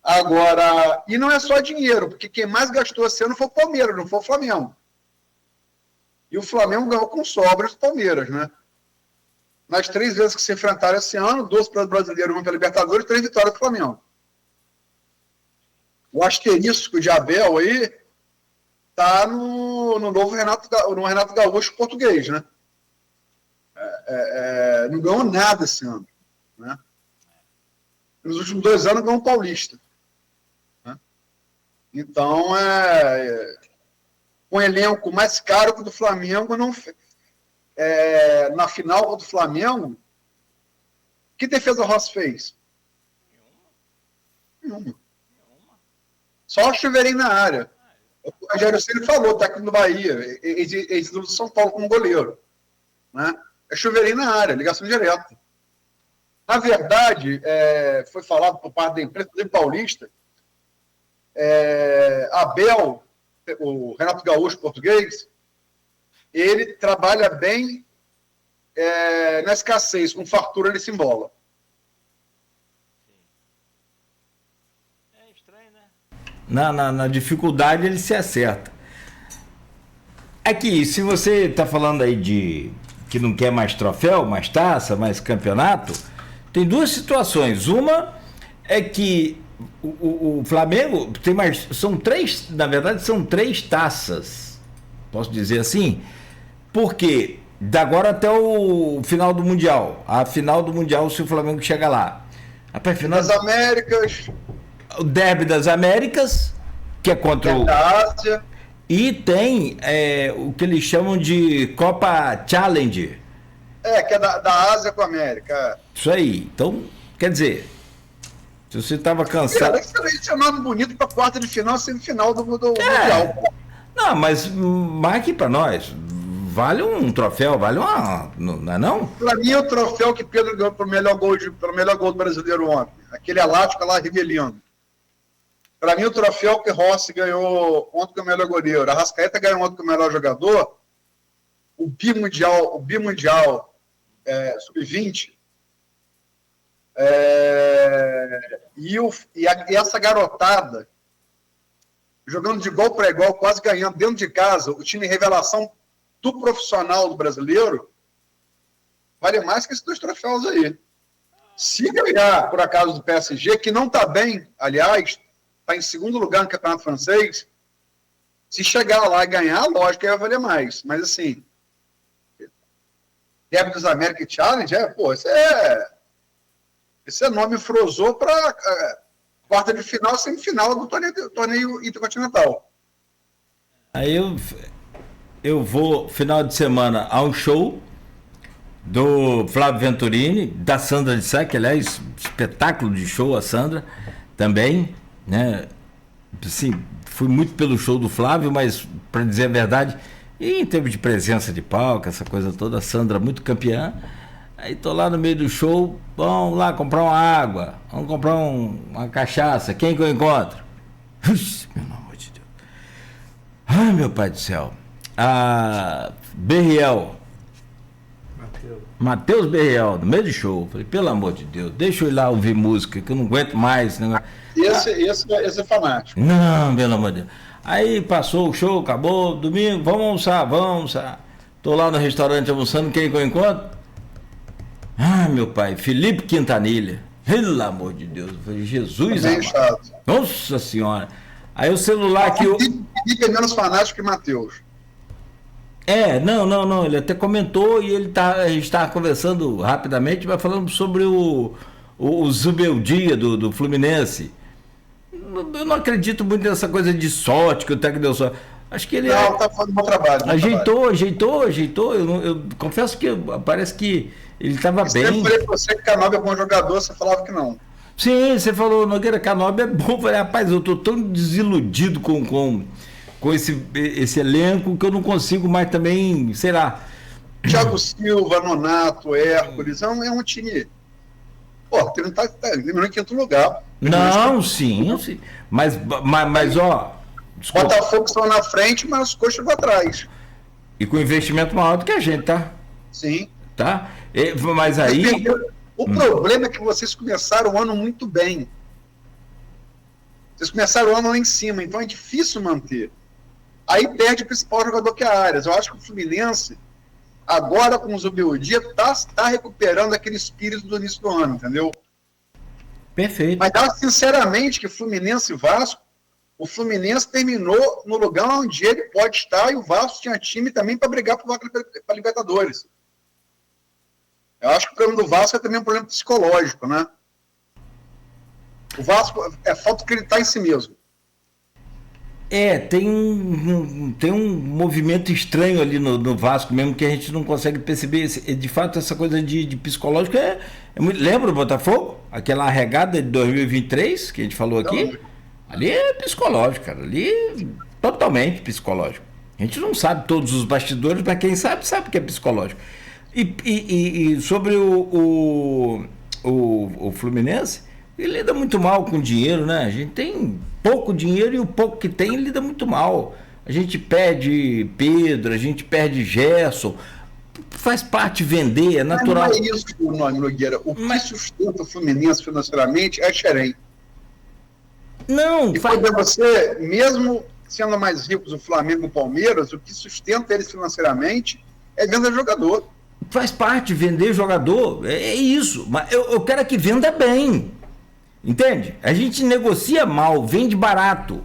Agora, e não é só dinheiro, porque quem mais gastou esse ano foi o Palmeiras, não foi o Flamengo. E o Flamengo ganhou com sobras do Palmeiras, né? Nas 3 vezes que se enfrentaram esse ano, 2 para o Brasileiro, 1 para a Libertadores, 3 vitórias do Flamengo. O asterisco de Abel aí está no novo Renato Gaúcho português, né? Não ganhou nada esse ano, né? Nos últimos 2 anos ganhou um paulista, né? Então, um elenco mais caro que o do Flamengo, na final do Flamengo, que defesa o Rossi fez? Nenhuma. Só chuveirinho na área. O Rogério Ceni falou, técnico do Bahia, ex-ídolo do São Paulo como goleiro, né? É chuveirinho na área, ligação direta. Na verdade, foi falado por parte da imprensa do Paulista, Abel, o Renato Gaúcho português, ele trabalha bem na escassez, com fartura ele se embola. É estranho, né? Na dificuldade ele se acerta. Aqui, se você está falando aí de que não quer mais troféu, mais taça, mais campeonato, tem 2 situações. Uma é que o Flamengo tem mais. Na verdade, são 3 taças. Posso dizer assim? Porque da agora até o final do Mundial. A final do Mundial, se o Flamengo chega lá. Das Américas. O Derby das Américas, que é contra o. Da Ásia. E tem o que eles chamam de Copa Challenge. Que é da Ásia com a América. Isso aí. Então, quer dizer, se você estava cansado. Esse é nome bonito para quarta de final, semifinal do Mundial. Não, mas marque para nós. Vale um troféu, vale uma. Não é não? Para mim, o troféu que Pedro ganhou para o melhor gol do brasileiro ontem. Aquele elástico lá, Rivelino. Para mim, o troféu que Rossi ganhou ontem com o melhor goleiro, a Arrascaeta ganhou ontem com o melhor jogador, o bimundial sub-20, e essa garotada jogando de igual para igual, quase ganhando dentro de casa, o time revelação do profissional do brasileiro, vale mais que esses 2 troféus aí. Se ganhar, por acaso, do PSG, que não está bem, aliás, está em 2º lugar no Campeonato Francês, se chegar lá e ganhar, lógico que vai valer mais. Mas, assim, Derby dos América Challenge, esse é nome frosou para quarta de final, semifinal do torneio intercontinental. Aí eu vou, final de semana, a um show do Flávio Venturini, da Sandra de Sá, que, aliás, espetáculo de show, a Sandra, também, né? Assim, fui muito pelo show do Flávio, mas, para dizer a verdade, e em termos de presença de palco, essa coisa toda, a Sandra muito campeã. Aí tô lá no meio do show, vamos lá comprar uma água, vamos comprar uma cachaça, quem que eu encontro? Meu amor de Deus. Ai, meu pai do céu. A Berriel. Matheus Berriel, no meio do show. Falei, pelo amor de Deus, deixa eu ir lá ouvir música, que eu não aguento mais. Né? Esse é fanático. Não, pelo amor de Deus. Aí passou o show, acabou, domingo, vamos almoçar. Tô lá no restaurante almoçando, quem que eu encontro? Ah, meu pai, Felipe Quintanilha. Pelo amor de Deus. Eu falei, Jesus amado. Nossa Senhora. Aí o celular que eu... Felipe é menos fanático que Matheus. Não. Ele até comentou e a gente estava conversando rapidamente, mas falando sobre o Zubeldia do Fluminense. Eu não acredito muito nessa coisa de sorte, que o técnico deu sorte. Acho que ele tá fazendo um bom trabalho. Ajeitou. Eu confesso que parece que ele estava bem. Eu falei pra você que Canóbio é bom jogador, você falava que não. Sim, você falou, Nogueira Canóbio é bom. Eu falei, rapaz, eu tô tão desiludido com esse elenco que eu não consigo mais também, sei lá. Thiago Silva, Nonato, Hércules, é um time. Pô, que não tá terminando em quinto lugar. Não, sim. Mas ó. Desculpa. Botafogo estão na frente, mas os coxas vão atrás. E com investimento maior do que a gente, tá? Sim. Tá? Mas aí. O problema é que vocês começaram o ano muito bem. Vocês começaram o ano lá em cima, então é difícil manter. Aí perde o principal jogador que é a Arias. Eu acho que o Fluminense, agora com o Zubeldia, tá recuperando aquele espírito do início do ano, entendeu? Perfeito. Mas acho sinceramente que Fluminense e Vasco, o Fluminense terminou no lugar onde ele pode estar e o Vasco tinha time também para brigar para Libertadores. Eu acho que o problema do Vasco é também um problema psicológico, né? O Vasco é falta acreditar em si mesmo. Tem um movimento estranho ali no Vasco mesmo que a gente não consegue perceber. De fato, essa coisa de psicológico é muito. Lembra o Botafogo? Aquela arregada de 2023 que a gente falou aqui? Ali é psicológico, cara. Ali totalmente psicológico. A gente não sabe todos os bastidores, mas quem sabe que é psicológico. E sobre o Fluminense, ele lida muito mal com dinheiro, né? A gente tem pouco dinheiro e o pouco que tem lida muito mal. A gente perde Pedro, a gente perde Gerson. Faz parte vender, é natural. Mas não é isso, Nogueira. O que sustenta o Fluminense financeiramente é Xerém. Não, e para você, mesmo sendo mais ricos o Flamengo e o Palmeiras, o que sustenta eles financeiramente é venda de jogador. Faz parte vender jogador, é isso. Mas eu quero que venda bem. Entende? A gente negocia mal, vende barato,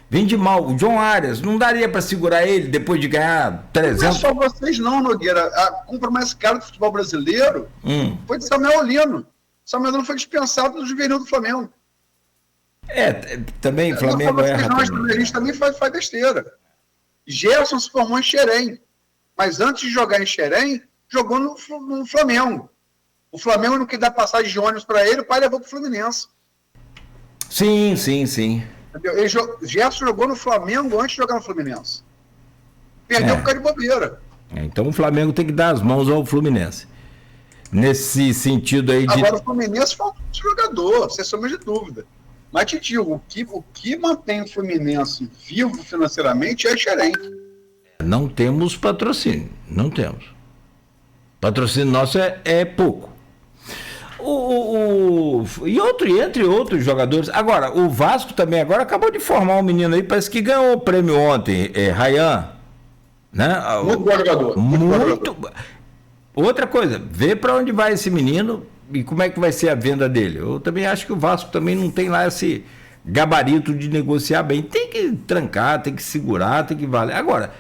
vende mal. O John Arias, não daria para segurar ele depois de ganhar 300? Não é só vocês não, Nogueira. A compra mais cara do futebol brasileiro foi de Samuel Lino. Samuel Lino foi dispensado do juvenil do Flamengo. Também Flamengo erra. A gente também faz besteira. Gerson se formou em Xerém, mas antes de jogar em Xerém, jogou no Flamengo. O Flamengo não quis dar passagem de ônibus para ele, o pai levou para o Fluminense. Sim. Gerson jogou no Flamengo antes de jogar no Fluminense. Perdeu por causa de bobeira. Então o Flamengo tem que dar as mãos ao Fluminense. Nesse sentido aí de... Agora o Fluminense falta de jogador, sem sombra de dúvida. Mas te digo, o que mantém o Fluminense vivo financeiramente é Xerém. Não temos patrocínio, não temos. Patrocínio nosso é pouco. E entre outros jogadores. Agora, o Vasco também agora acabou de formar um menino aí, parece que ganhou o prêmio ontem, Ryan. Né? Muito bom jogador. Muito. Outra coisa, vê para onde vai esse menino e como é que vai ser a venda dele. Eu também acho que o Vasco também não tem lá esse gabarito de negociar bem. Tem que trancar, tem que segurar, tem que valer. Agora,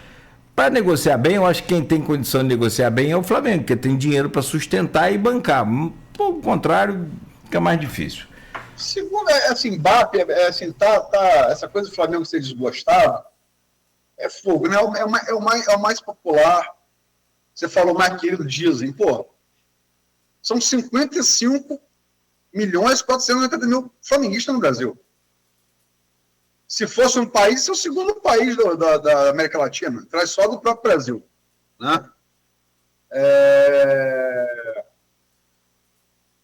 para negociar bem, eu acho que quem tem condição de negociar bem é o Flamengo, porque tem dinheiro para sustentar e bancar. Por contrário, fica mais difícil. Segundo, Mbappé, essa coisa do Flamengo ser desgostado, é fogo, né? É o mais popular. Você falou mais querido, dizem, são 55 milhões e 480 mil flamenguistas no Brasil. Se fosse um país, é o segundo país da América Latina, traz só do próprio Brasil. Né?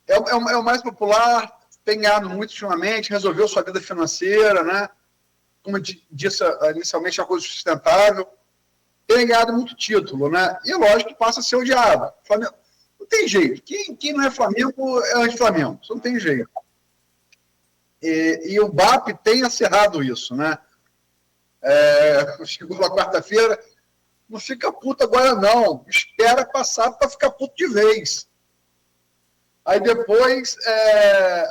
É o mais popular, tem ganhado muito ultimamente, resolveu sua vida financeira, né? Como eu disse inicialmente, é uma coisa sustentável, tem ganhado muito título, né? E lógico que passa a ser odiado. Flamengo, não tem jeito. Quem não é Flamengo é anti-Flamengo. Isso não tem jeito. E o BAP tem acerrado isso, né? Chegou na quarta-feira, não fica puto agora não, espera passar para ficar puto de vez. Aí depois,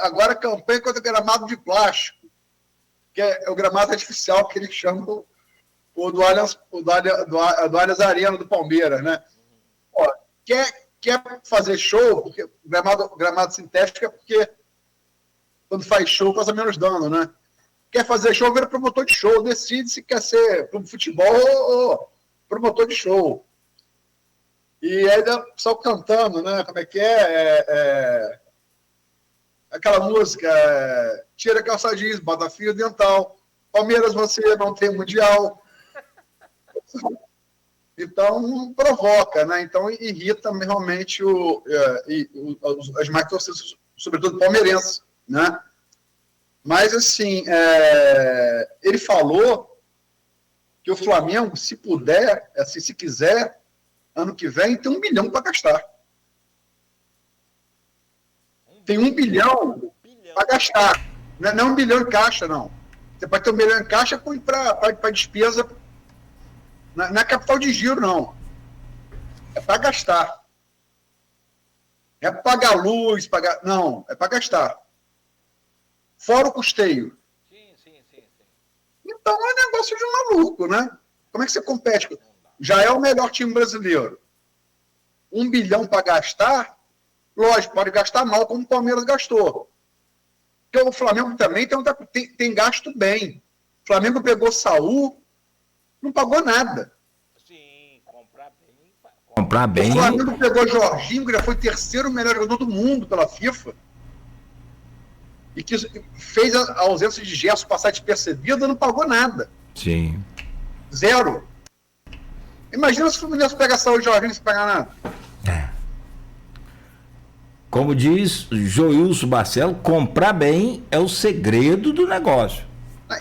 agora a campanha contra o gramado de plástico, que é o gramado artificial que eles chamam o do Allianz Arena do Palmeiras, né? Quer fazer show, porque gramado sintético é porque quando faz show causa menos dano, né? Quer fazer show, vira promotor de show, decide se quer ser clube de futebol ou promotor de show. E aí o pessoal cantando, né? Como é que é? aquela música, tira calça jeans, bota fio dental, Palmeiras você não tem mundial. Então, provoca, né? Então, irrita realmente as mais torcidas, sobretudo palmeirenses, né? Mas, assim, ele falou que o Flamengo, se puder, assim, se quiser, ano que vem, tem 1 bilhão para gastar. Tem 1 bilhão para gastar. Não é 1 bilhão em caixa, não. Você pode ter 1 bilhão em caixa para despesa. Não é capital de giro, não. É para gastar. É pagar luz, pagar... Não, é para gastar. Fora o custeio. Sim. Então é negócio de um maluco, né? Como é que você compete? Já é o melhor time brasileiro. 1 bilhão para gastar, lógico, pode gastar mal, como o Palmeiras gastou. Porque o Flamengo também tem gasto bem. O Flamengo pegou Saúl, não pagou nada. Sim, Comprar bem. O Flamengo pegou Jorginho, que já foi 3º melhor jogador do mundo pela FIFA. E que fez a ausência de Gerson passar despercebida, não pagou nada. Sim. 0. Imagina se o Fluminense pega Saúl e Jorginho sem pagar nada. Como diz Joilson Barcelo, comprar bem é o segredo do negócio.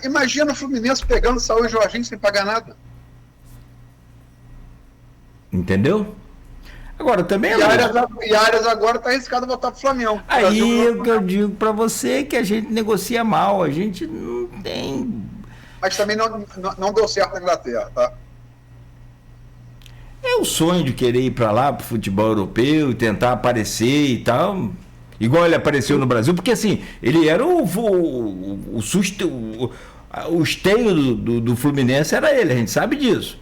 Imagina o Fluminense pegando Saúl e Jorginho sem pagar nada. Entendeu? Agora também E Arias agora está arriscado a voltar para o Flamengo. Aí é o que eu digo para você, que a gente negocia mal, a gente não tem... Mas também não deu certo na Inglaterra, tá? É o sonho de querer ir para lá, para o futebol europeu, e tentar aparecer e tal, igual ele apareceu no Brasil, porque assim, ele era o esteio do Fluminense, era ele, a gente sabe disso.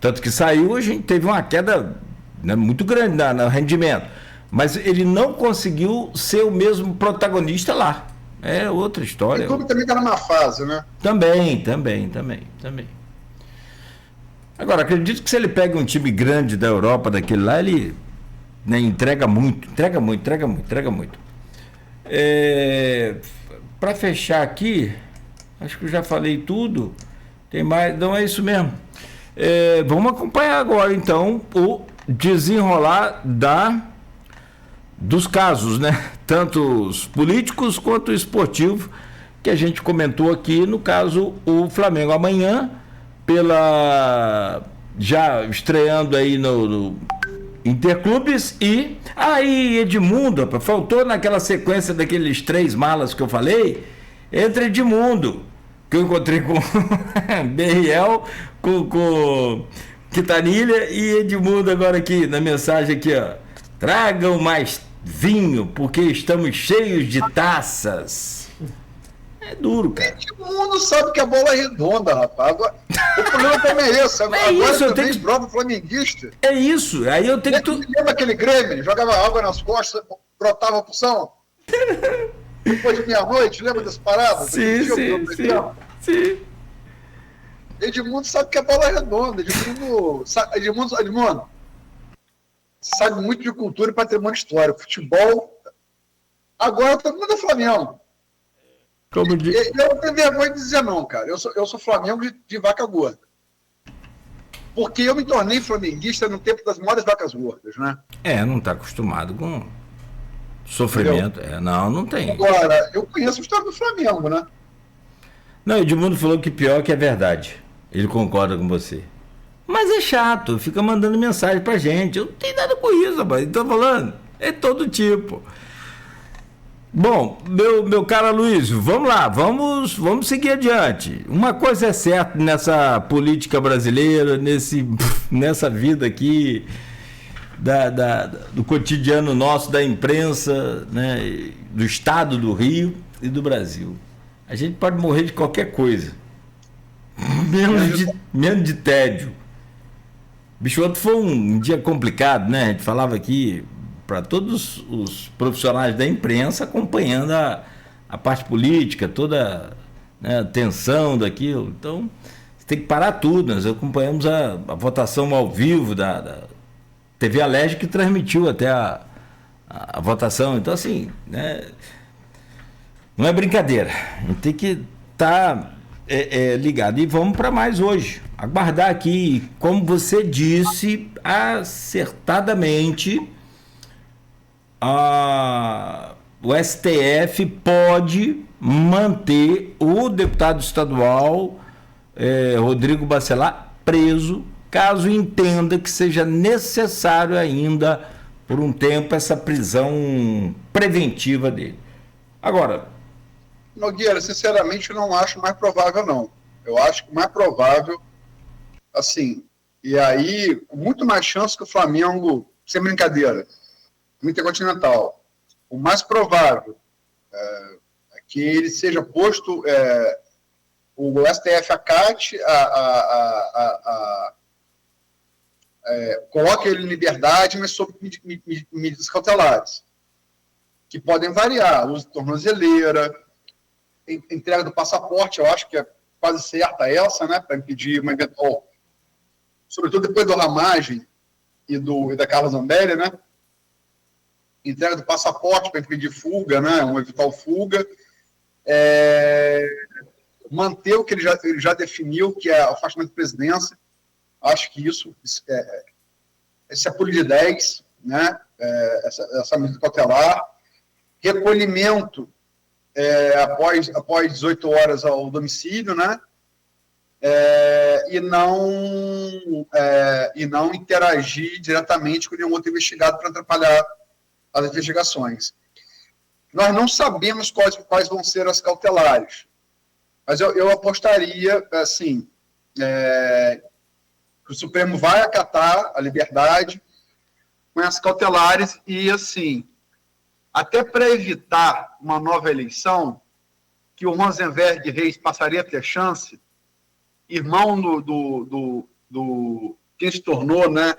Tanto que saiu, a gente teve uma queda, né, muito grande no rendimento. Mas ele não conseguiu ser o mesmo protagonista lá. É outra história. E tudo também está numa fase, né? Também. Agora, acredito que se ele pega um time grande da Europa, daquele lá, ele, né, entrega muito. Para fechar aqui, acho que eu já falei tudo. Tem mais? Não, é isso mesmo. Vamos acompanhar agora, então, o desenrolar dos casos, né? Tanto os políticos quanto o esportivo, que a gente comentou aqui, no caso, o Flamengo amanhã, já estreando aí no Interclubes, e aí Edmundo, faltou naquela sequência daqueles 3 malas que eu falei, entre Edmundo, que eu encontrei com Berriel, com Quintanilha, e Edmundo agora aqui, na mensagem aqui, ó. Tragam mais vinho, porque estamos cheios de taças. É duro, cara. Todo mundo sabe que a bola é redonda, rapaz. Agora, o problema também é esse. Agora eu também tenho prova flamenguista. É isso, aí eu tenho que... Lembra aquele Grêmio? Jogava água nas costas, brotava a pulsão? Depois de meia-noite, lembra dessa parada? Sim. Edmundo sabe que a bola é redonda. Edmundo sabe muito de cultura e patrimônio histórico. Futebol. Agora todo mundo é Flamengo. Eu não tenho vergonha de dizer não, cara. Eu sou Flamengo de vaca gorda. Porque eu me tornei flamenguista no tempo das maiores vacas gordas, né? Não está acostumado com sofrimento. Não tem. Agora, eu conheço a história do Flamengo, né? Não, Edmundo falou que pior que é verdade. Ele concorda com você. Mas é chato, fica mandando mensagem pra gente. Eu não tenho nada com isso, rapaz. Estou falando. É todo tipo. Bom, meu caro Luiz, vamos lá, vamos seguir adiante. Uma coisa é certa nessa política brasileira, nessa vida aqui, do cotidiano nosso, da imprensa, né, do estado do Rio e do Brasil. A gente pode morrer de qualquer coisa, menos de tédio. Bicho, outro foi um dia complicado, né? A gente falava aqui para todos os profissionais da imprensa acompanhando a parte política, toda, né, a tensão daquilo. Então, você tem que parar tudo. Nós acompanhamos a votação ao vivo da TV Alerj, que transmitiu até a votação. Então, assim, né, Não é brincadeira. A gente tem que estar ligado. E vamos para mais hoje. Aguardar aqui, como você disse acertadamente, o STF pode manter o deputado estadual Rodrigo Bacelar preso, caso entenda que seja necessário ainda, por um tempo, essa prisão preventiva dele. Agora, Nogueira, sinceramente, eu não acho mais provável, não. Eu acho que mais provável, assim, e aí, com muito mais chance que o Flamengo, sem brincadeira, no Intercontinental, o mais provável é que ele seja posto, o STF acate, coloque ele em liberdade, mas sob medidas cautelares, que podem variar, uso de tornozeleira, entrega do passaporte, eu acho que é quase certa essa, né, para impedir uma eventual, sobretudo depois da Ramagem e da Carla Zambelli, né, entrega do passaporte para impedir fuga, né, uma eventual fuga, manter o que ele já definiu, que é o afastamento da presidência. Acho que isso esse é pulo de 10, né, essa medida cautelar, recolhimento após 18 horas ao domicílio, né? E não interagir diretamente com nenhum outro investigado para atrapalhar as investigações. Nós não sabemos quais vão ser as cautelares, mas eu apostaria, assim, que o Supremo vai acatar a liberdade com as cautelares e, assim, até para evitar uma nova eleição, que o Rosenberg Reis passaria a ter chance, irmão do quem se tornou, né,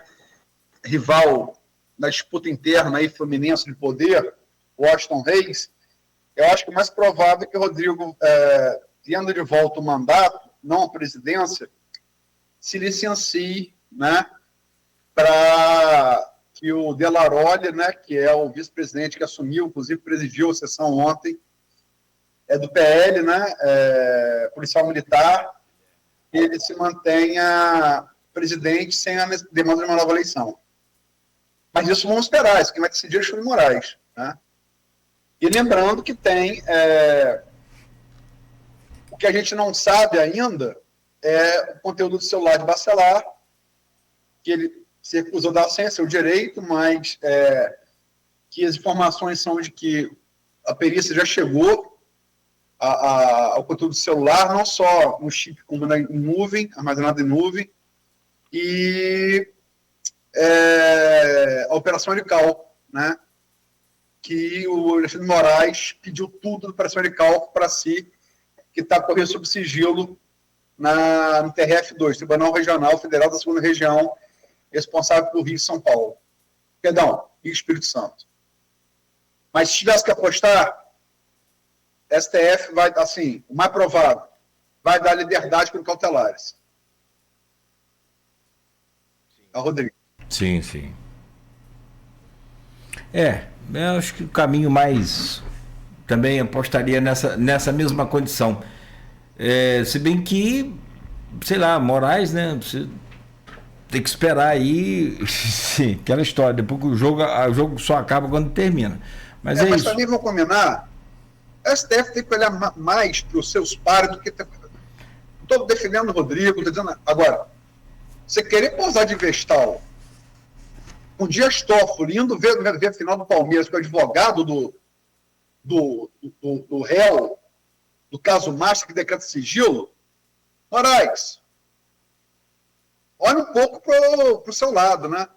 rival na disputa interna aí, Fluminense de poder, o Washington Reis, eu acho que o mais provável é que o Rodrigo, tendo de volta o mandato, não a presidência, se licencie, né, para que o Delarolli, né, que é o vice-presidente que assumiu, inclusive presidiu a sessão ontem, do PL, né, policial militar, ele se mantenha presidente sem a demanda de uma nova eleição. Mas isso vamos esperar, isso quem vai decidir é o Alexandre de Moraes, né? E lembrando que tem o que a gente não sabe ainda é o conteúdo do celular de Bacelar, que ele se recusou a dar sem seu direito, mas que as informações são de que a perícia já chegou ao conteúdo do celular, não só no chip como em nuvem, armazenado em nuvem, e a operação de cálculo, né? Que o Alexandre de Moraes pediu tudo da operação de cálculo para si, que está correndo sob sigilo no TRF2, Tribunal Regional Federal da Segunda Região, responsável pelo Rio e São Paulo. Perdão, Rio e Espírito Santo. Mas se tivesse que apostar, STF vai, assim, o mais provável, vai dar liberdade para cautelares. Rodrigo. Sim, sim. Eu acho que o caminho mais... Também apostaria nessa mesma condição. Se bem que, sei lá, Moraes, né? Você tem que esperar aí, sim, aquela história. Depois que o jogo só acaba quando termina. Mas mas isso. também vou combinar, a STF tem que olhar mais para os seus pares do que... Estou defendendo o Rodrigo, estou dizendo... Agora, você querer posar de Vestal com Dias Toffoli, indo ver a final do Palmeiras, que é o advogado do réu, do caso Márcio, que decreta sigilo, Moraes, olha um pouco para o seu lado, né?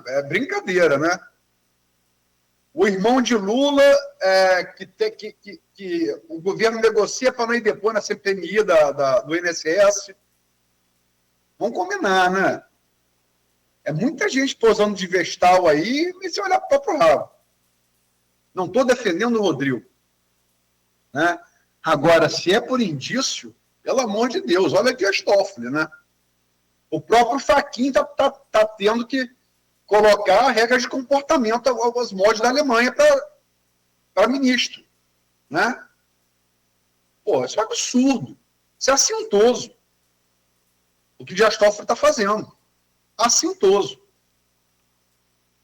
É brincadeira, né? O irmão de Lula, que o governo negocia para não ir depois na CPMI do INSS. Vamos combinar, né? É muita gente posando de Vestal aí e se olhar para o rabo. Não estou defendendo o Rodrigo, né? Agora, se é por indício, pelo amor de Deus, olha Dias Toffoli, né? O próprio Fachin tá tendo que colocar regras de comportamento aos moldes da Alemanha para ministro. né? Pô, isso é um absurdo. Isso é assintoso. O que o Dias Toffoli está fazendo. Assintoso.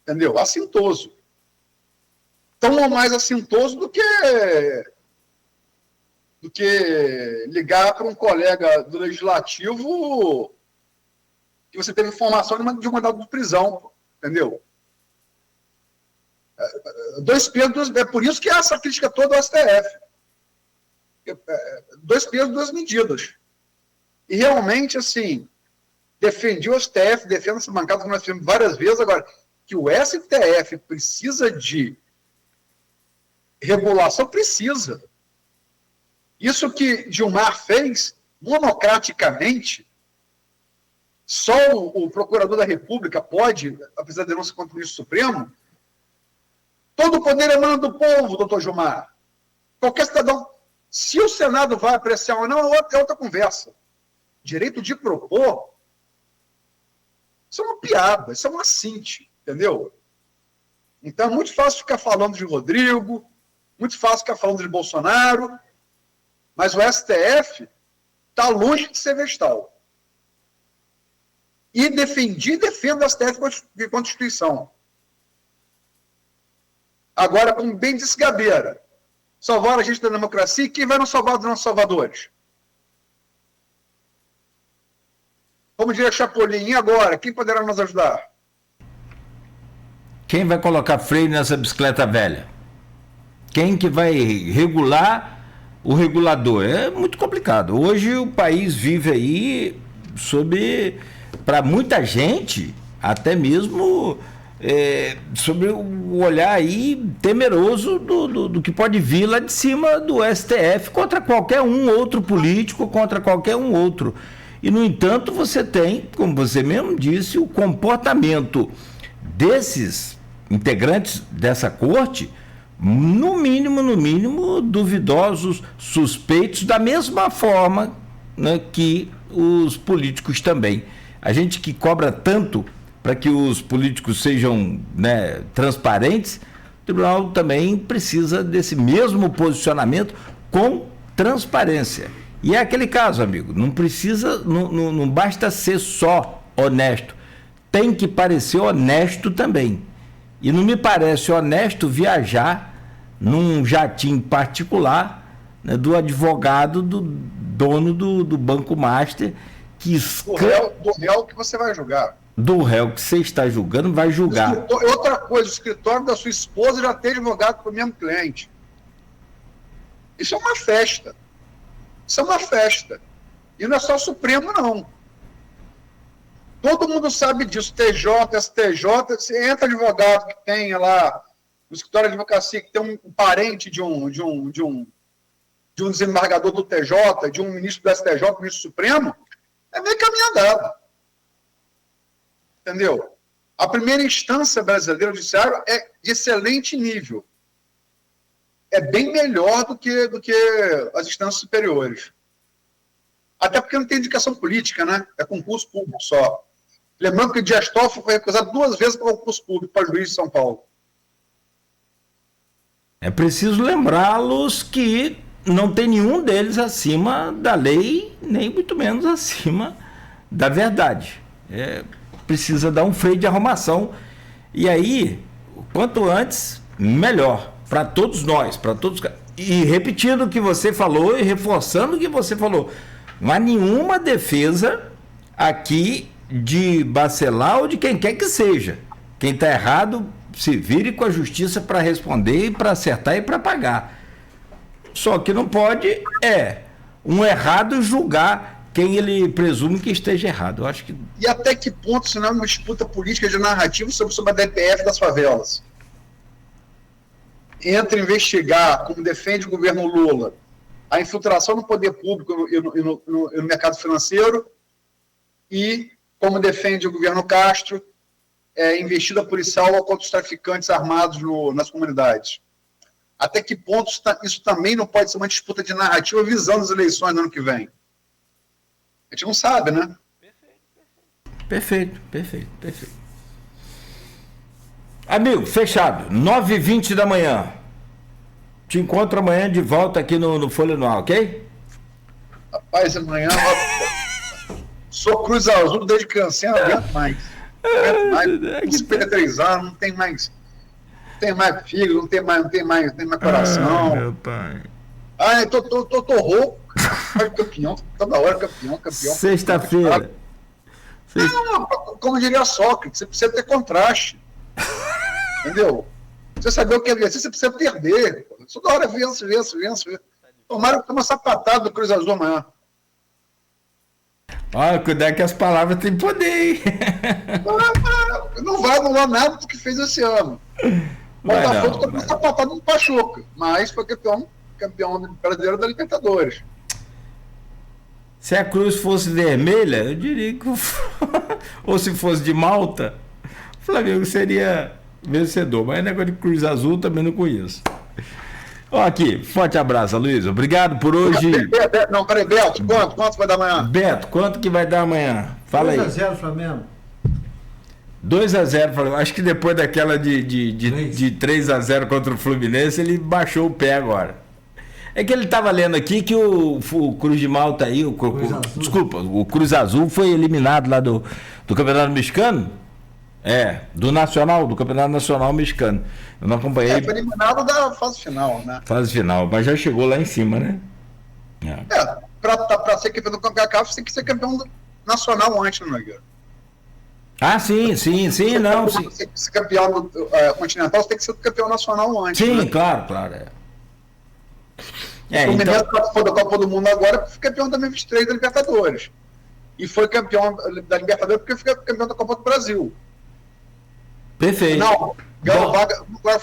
Entendeu? Assintoso. Tão ou mais assintoso do que ligar para um colega do Legislativo que você teve informação de um mandado de prisão. Entendeu? Dois pesos, é por isso que essa crítica toda ao STF. Dois pesos, duas medidas. E realmente, assim, defendi o STF, defendo essa bancada que nós fizemos várias vezes. Agora, que o STF precisa de regulação, precisa. Isso que Gilmar fez, monocraticamente, só o procurador da República pode, apesar da denúncia contra o ministro Supremo, todo o poder emana do povo, doutor Gilmar. Qualquer cidadão. Se o Senado vai apreciar ou não, é outra conversa. Direito de propor, isso é uma piada, isso é um assinte, entendeu? Então é muito fácil ficar falando de Rodrigo, muito fácil ficar falando de Bolsonaro, mas o STF está longe de ser vestal. E defendo o STF de Constituição. Agora, como bem disse Gabeira, salvar a gente da democracia, e quem vai nos salvar dos nossos salvadores? Como diria Chapolin, e agora? Quem poderá nos ajudar? Quem vai colocar freio nessa bicicleta velha? Quem que vai regular o regulador? É muito complicado. Hoje o país vive aí para muita gente, até mesmo sobre o olhar aí temeroso do que pode vir lá de cima do STF contra qualquer um outro político, contra qualquer um outro. E, no entanto, você tem, como você mesmo disse, o comportamento desses integrantes dessa corte, no mínimo, duvidosos, suspeitos, da mesma forma, né, que os políticos também. A gente que cobra tanto para que os políticos sejam, né, transparentes, o tribunal também precisa desse mesmo posicionamento com transparência. E é aquele caso, amigo, não basta ser só honesto, tem que parecer honesto também. E não me parece honesto viajar num jatinho particular, né, do advogado do dono do Banco Master, do réu que você vai julgar. Do réu que você está julgando, vai julgar. Outra coisa, o escritório da sua esposa já tem advogado para o mesmo cliente. Isso é uma festa. Isso é uma festa. E não é só o Supremo, não. Todo mundo sabe disso. TJ, STJ, você entra advogado que tem lá no escritório de advocacia, que tem um parente de um desembargador do TJ, de um ministro do STJ, do ministro Supremo, é meio caminho andado. Entendeu? A primeira instância brasileira do judiciário é de excelente nível. É bem melhor do que as instâncias superiores. Até porque não tem indicação política, né? É concurso público só. Lembrando que o Dias Toffoli foi recusado 2 vezes para concurso público, para juiz de São Paulo. É preciso lembrá-los que não tem nenhum deles acima da lei, nem muito menos acima da verdade. Precisa dar um freio de arrumação. E aí, quanto antes, melhor. Para todos nós, para todos. E repetindo o que você falou e reforçando o que você falou, não há nenhuma defesa aqui de Bacelar ou de quem quer que seja. Quem está errado, se vire com a justiça para responder, para acertar e para pagar. Só que não pode um errado julgar quem ele presume que esteja errado. Eu acho que... E até que ponto, se não é uma disputa política de narrativa sobre a DPF das favelas? Entra investigar, como defende o governo Lula, a infiltração no poder público e no mercado financeiro, e como defende o governo Castro, investida policial contra os traficantes armados nas comunidades. Até que ponto isso também não pode ser uma disputa de narrativa visando as eleições no ano que vem? A gente não sabe, né? Perfeito. Amigo, fechado. 9h20 da manhã. Te encontro amanhã de volta aqui no Folha no Ar, ok? Rapaz, amanhã sou Cruz Azul desde criancinha, não aguento mais. Com 53 anos, não tem mais fígado, não tem mais coração. Meu pai. Tô rouco. Campeão, toda hora campeão. Sexta-feira. Não, como diria Sócrates, você precisa ter contraste. Entendeu? Você saber o que é vencer, você precisa perder. Toda hora vence. Tomara que tome uma sapatada do Cruz Azul amanhã. Olha, cuidado que as palavras têm poder, hein? Não vai anular nada do que fez esse ano. O Botafogo tomou uma sapatada do Pachuca, mas foi campeão brasileiro da Libertadores. Se a cruz fosse vermelha, eu diria que ou se fosse de Malta, o Flamengo seria vencedor. Mas negócio de cruz azul também não conheço. Ó, aqui, forte abraço, Luiz. Obrigado por hoje. Não, peraí, Beto, quanto vai dar amanhã? Beto, quanto que vai dar amanhã? Fala aí. 2x0 Flamengo. 2x0 Flamengo. Acho que depois daquela de 3x0 contra o Fluminense, ele baixou o pé agora. É que ele estava lendo aqui que o Cruz de Malta aí, o Cruz Azul foi eliminado lá do Campeonato Mexicano. Do Campeonato Nacional Mexicano. Eu não acompanhei. Foi eliminado da fase final, né? Fase final, mas já chegou lá em cima, né? Para ser campeão do CONCACAF, você tem que ser campeão nacional antes, né, Nogueira? Ah, sim. Não, sim. Você tem que ser campeão continental, você tem que ser campeão nacional antes. Sim, né? claro. O Fluminense participou da Copa do Mundo agora, foi campeão da M23 da Libertadores. E foi campeão da Libertadores porque foi campeão da Copa do Brasil. Perfeito. Não, ganhou vaga. Agora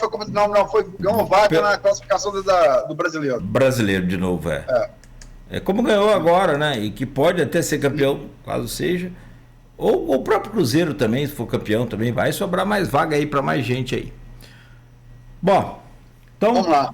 foi ganhou vaga na classificação do brasileiro. Brasileiro de novo, É como ganhou agora, né? E que pode até ser campeão, caso seja. Ou o próprio Cruzeiro também, se for campeão, também vai sobrar mais vaga aí para mais gente aí. Bom, então. Vamos lá.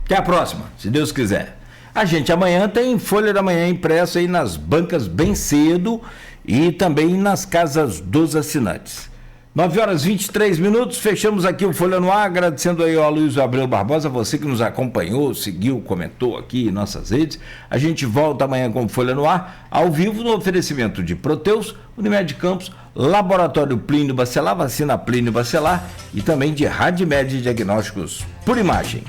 Até a próxima, se Deus quiser. A gente amanhã tem Folha da Manhã impresso aí nas bancas bem cedo e também nas casas dos assinantes. 9h23, fechamos aqui o Folha no Ar, agradecendo aí ao Luiz Abreu Barbosa, você que nos acompanhou, seguiu, comentou aqui em nossas redes. A gente volta amanhã com Folha no Ar, ao vivo, no oferecimento de Proteus, Unimed Campos, Laboratório Plínio Bacelar, Vacina Plínio Bacelar e também de Radmed Diagnósticos por Imagem.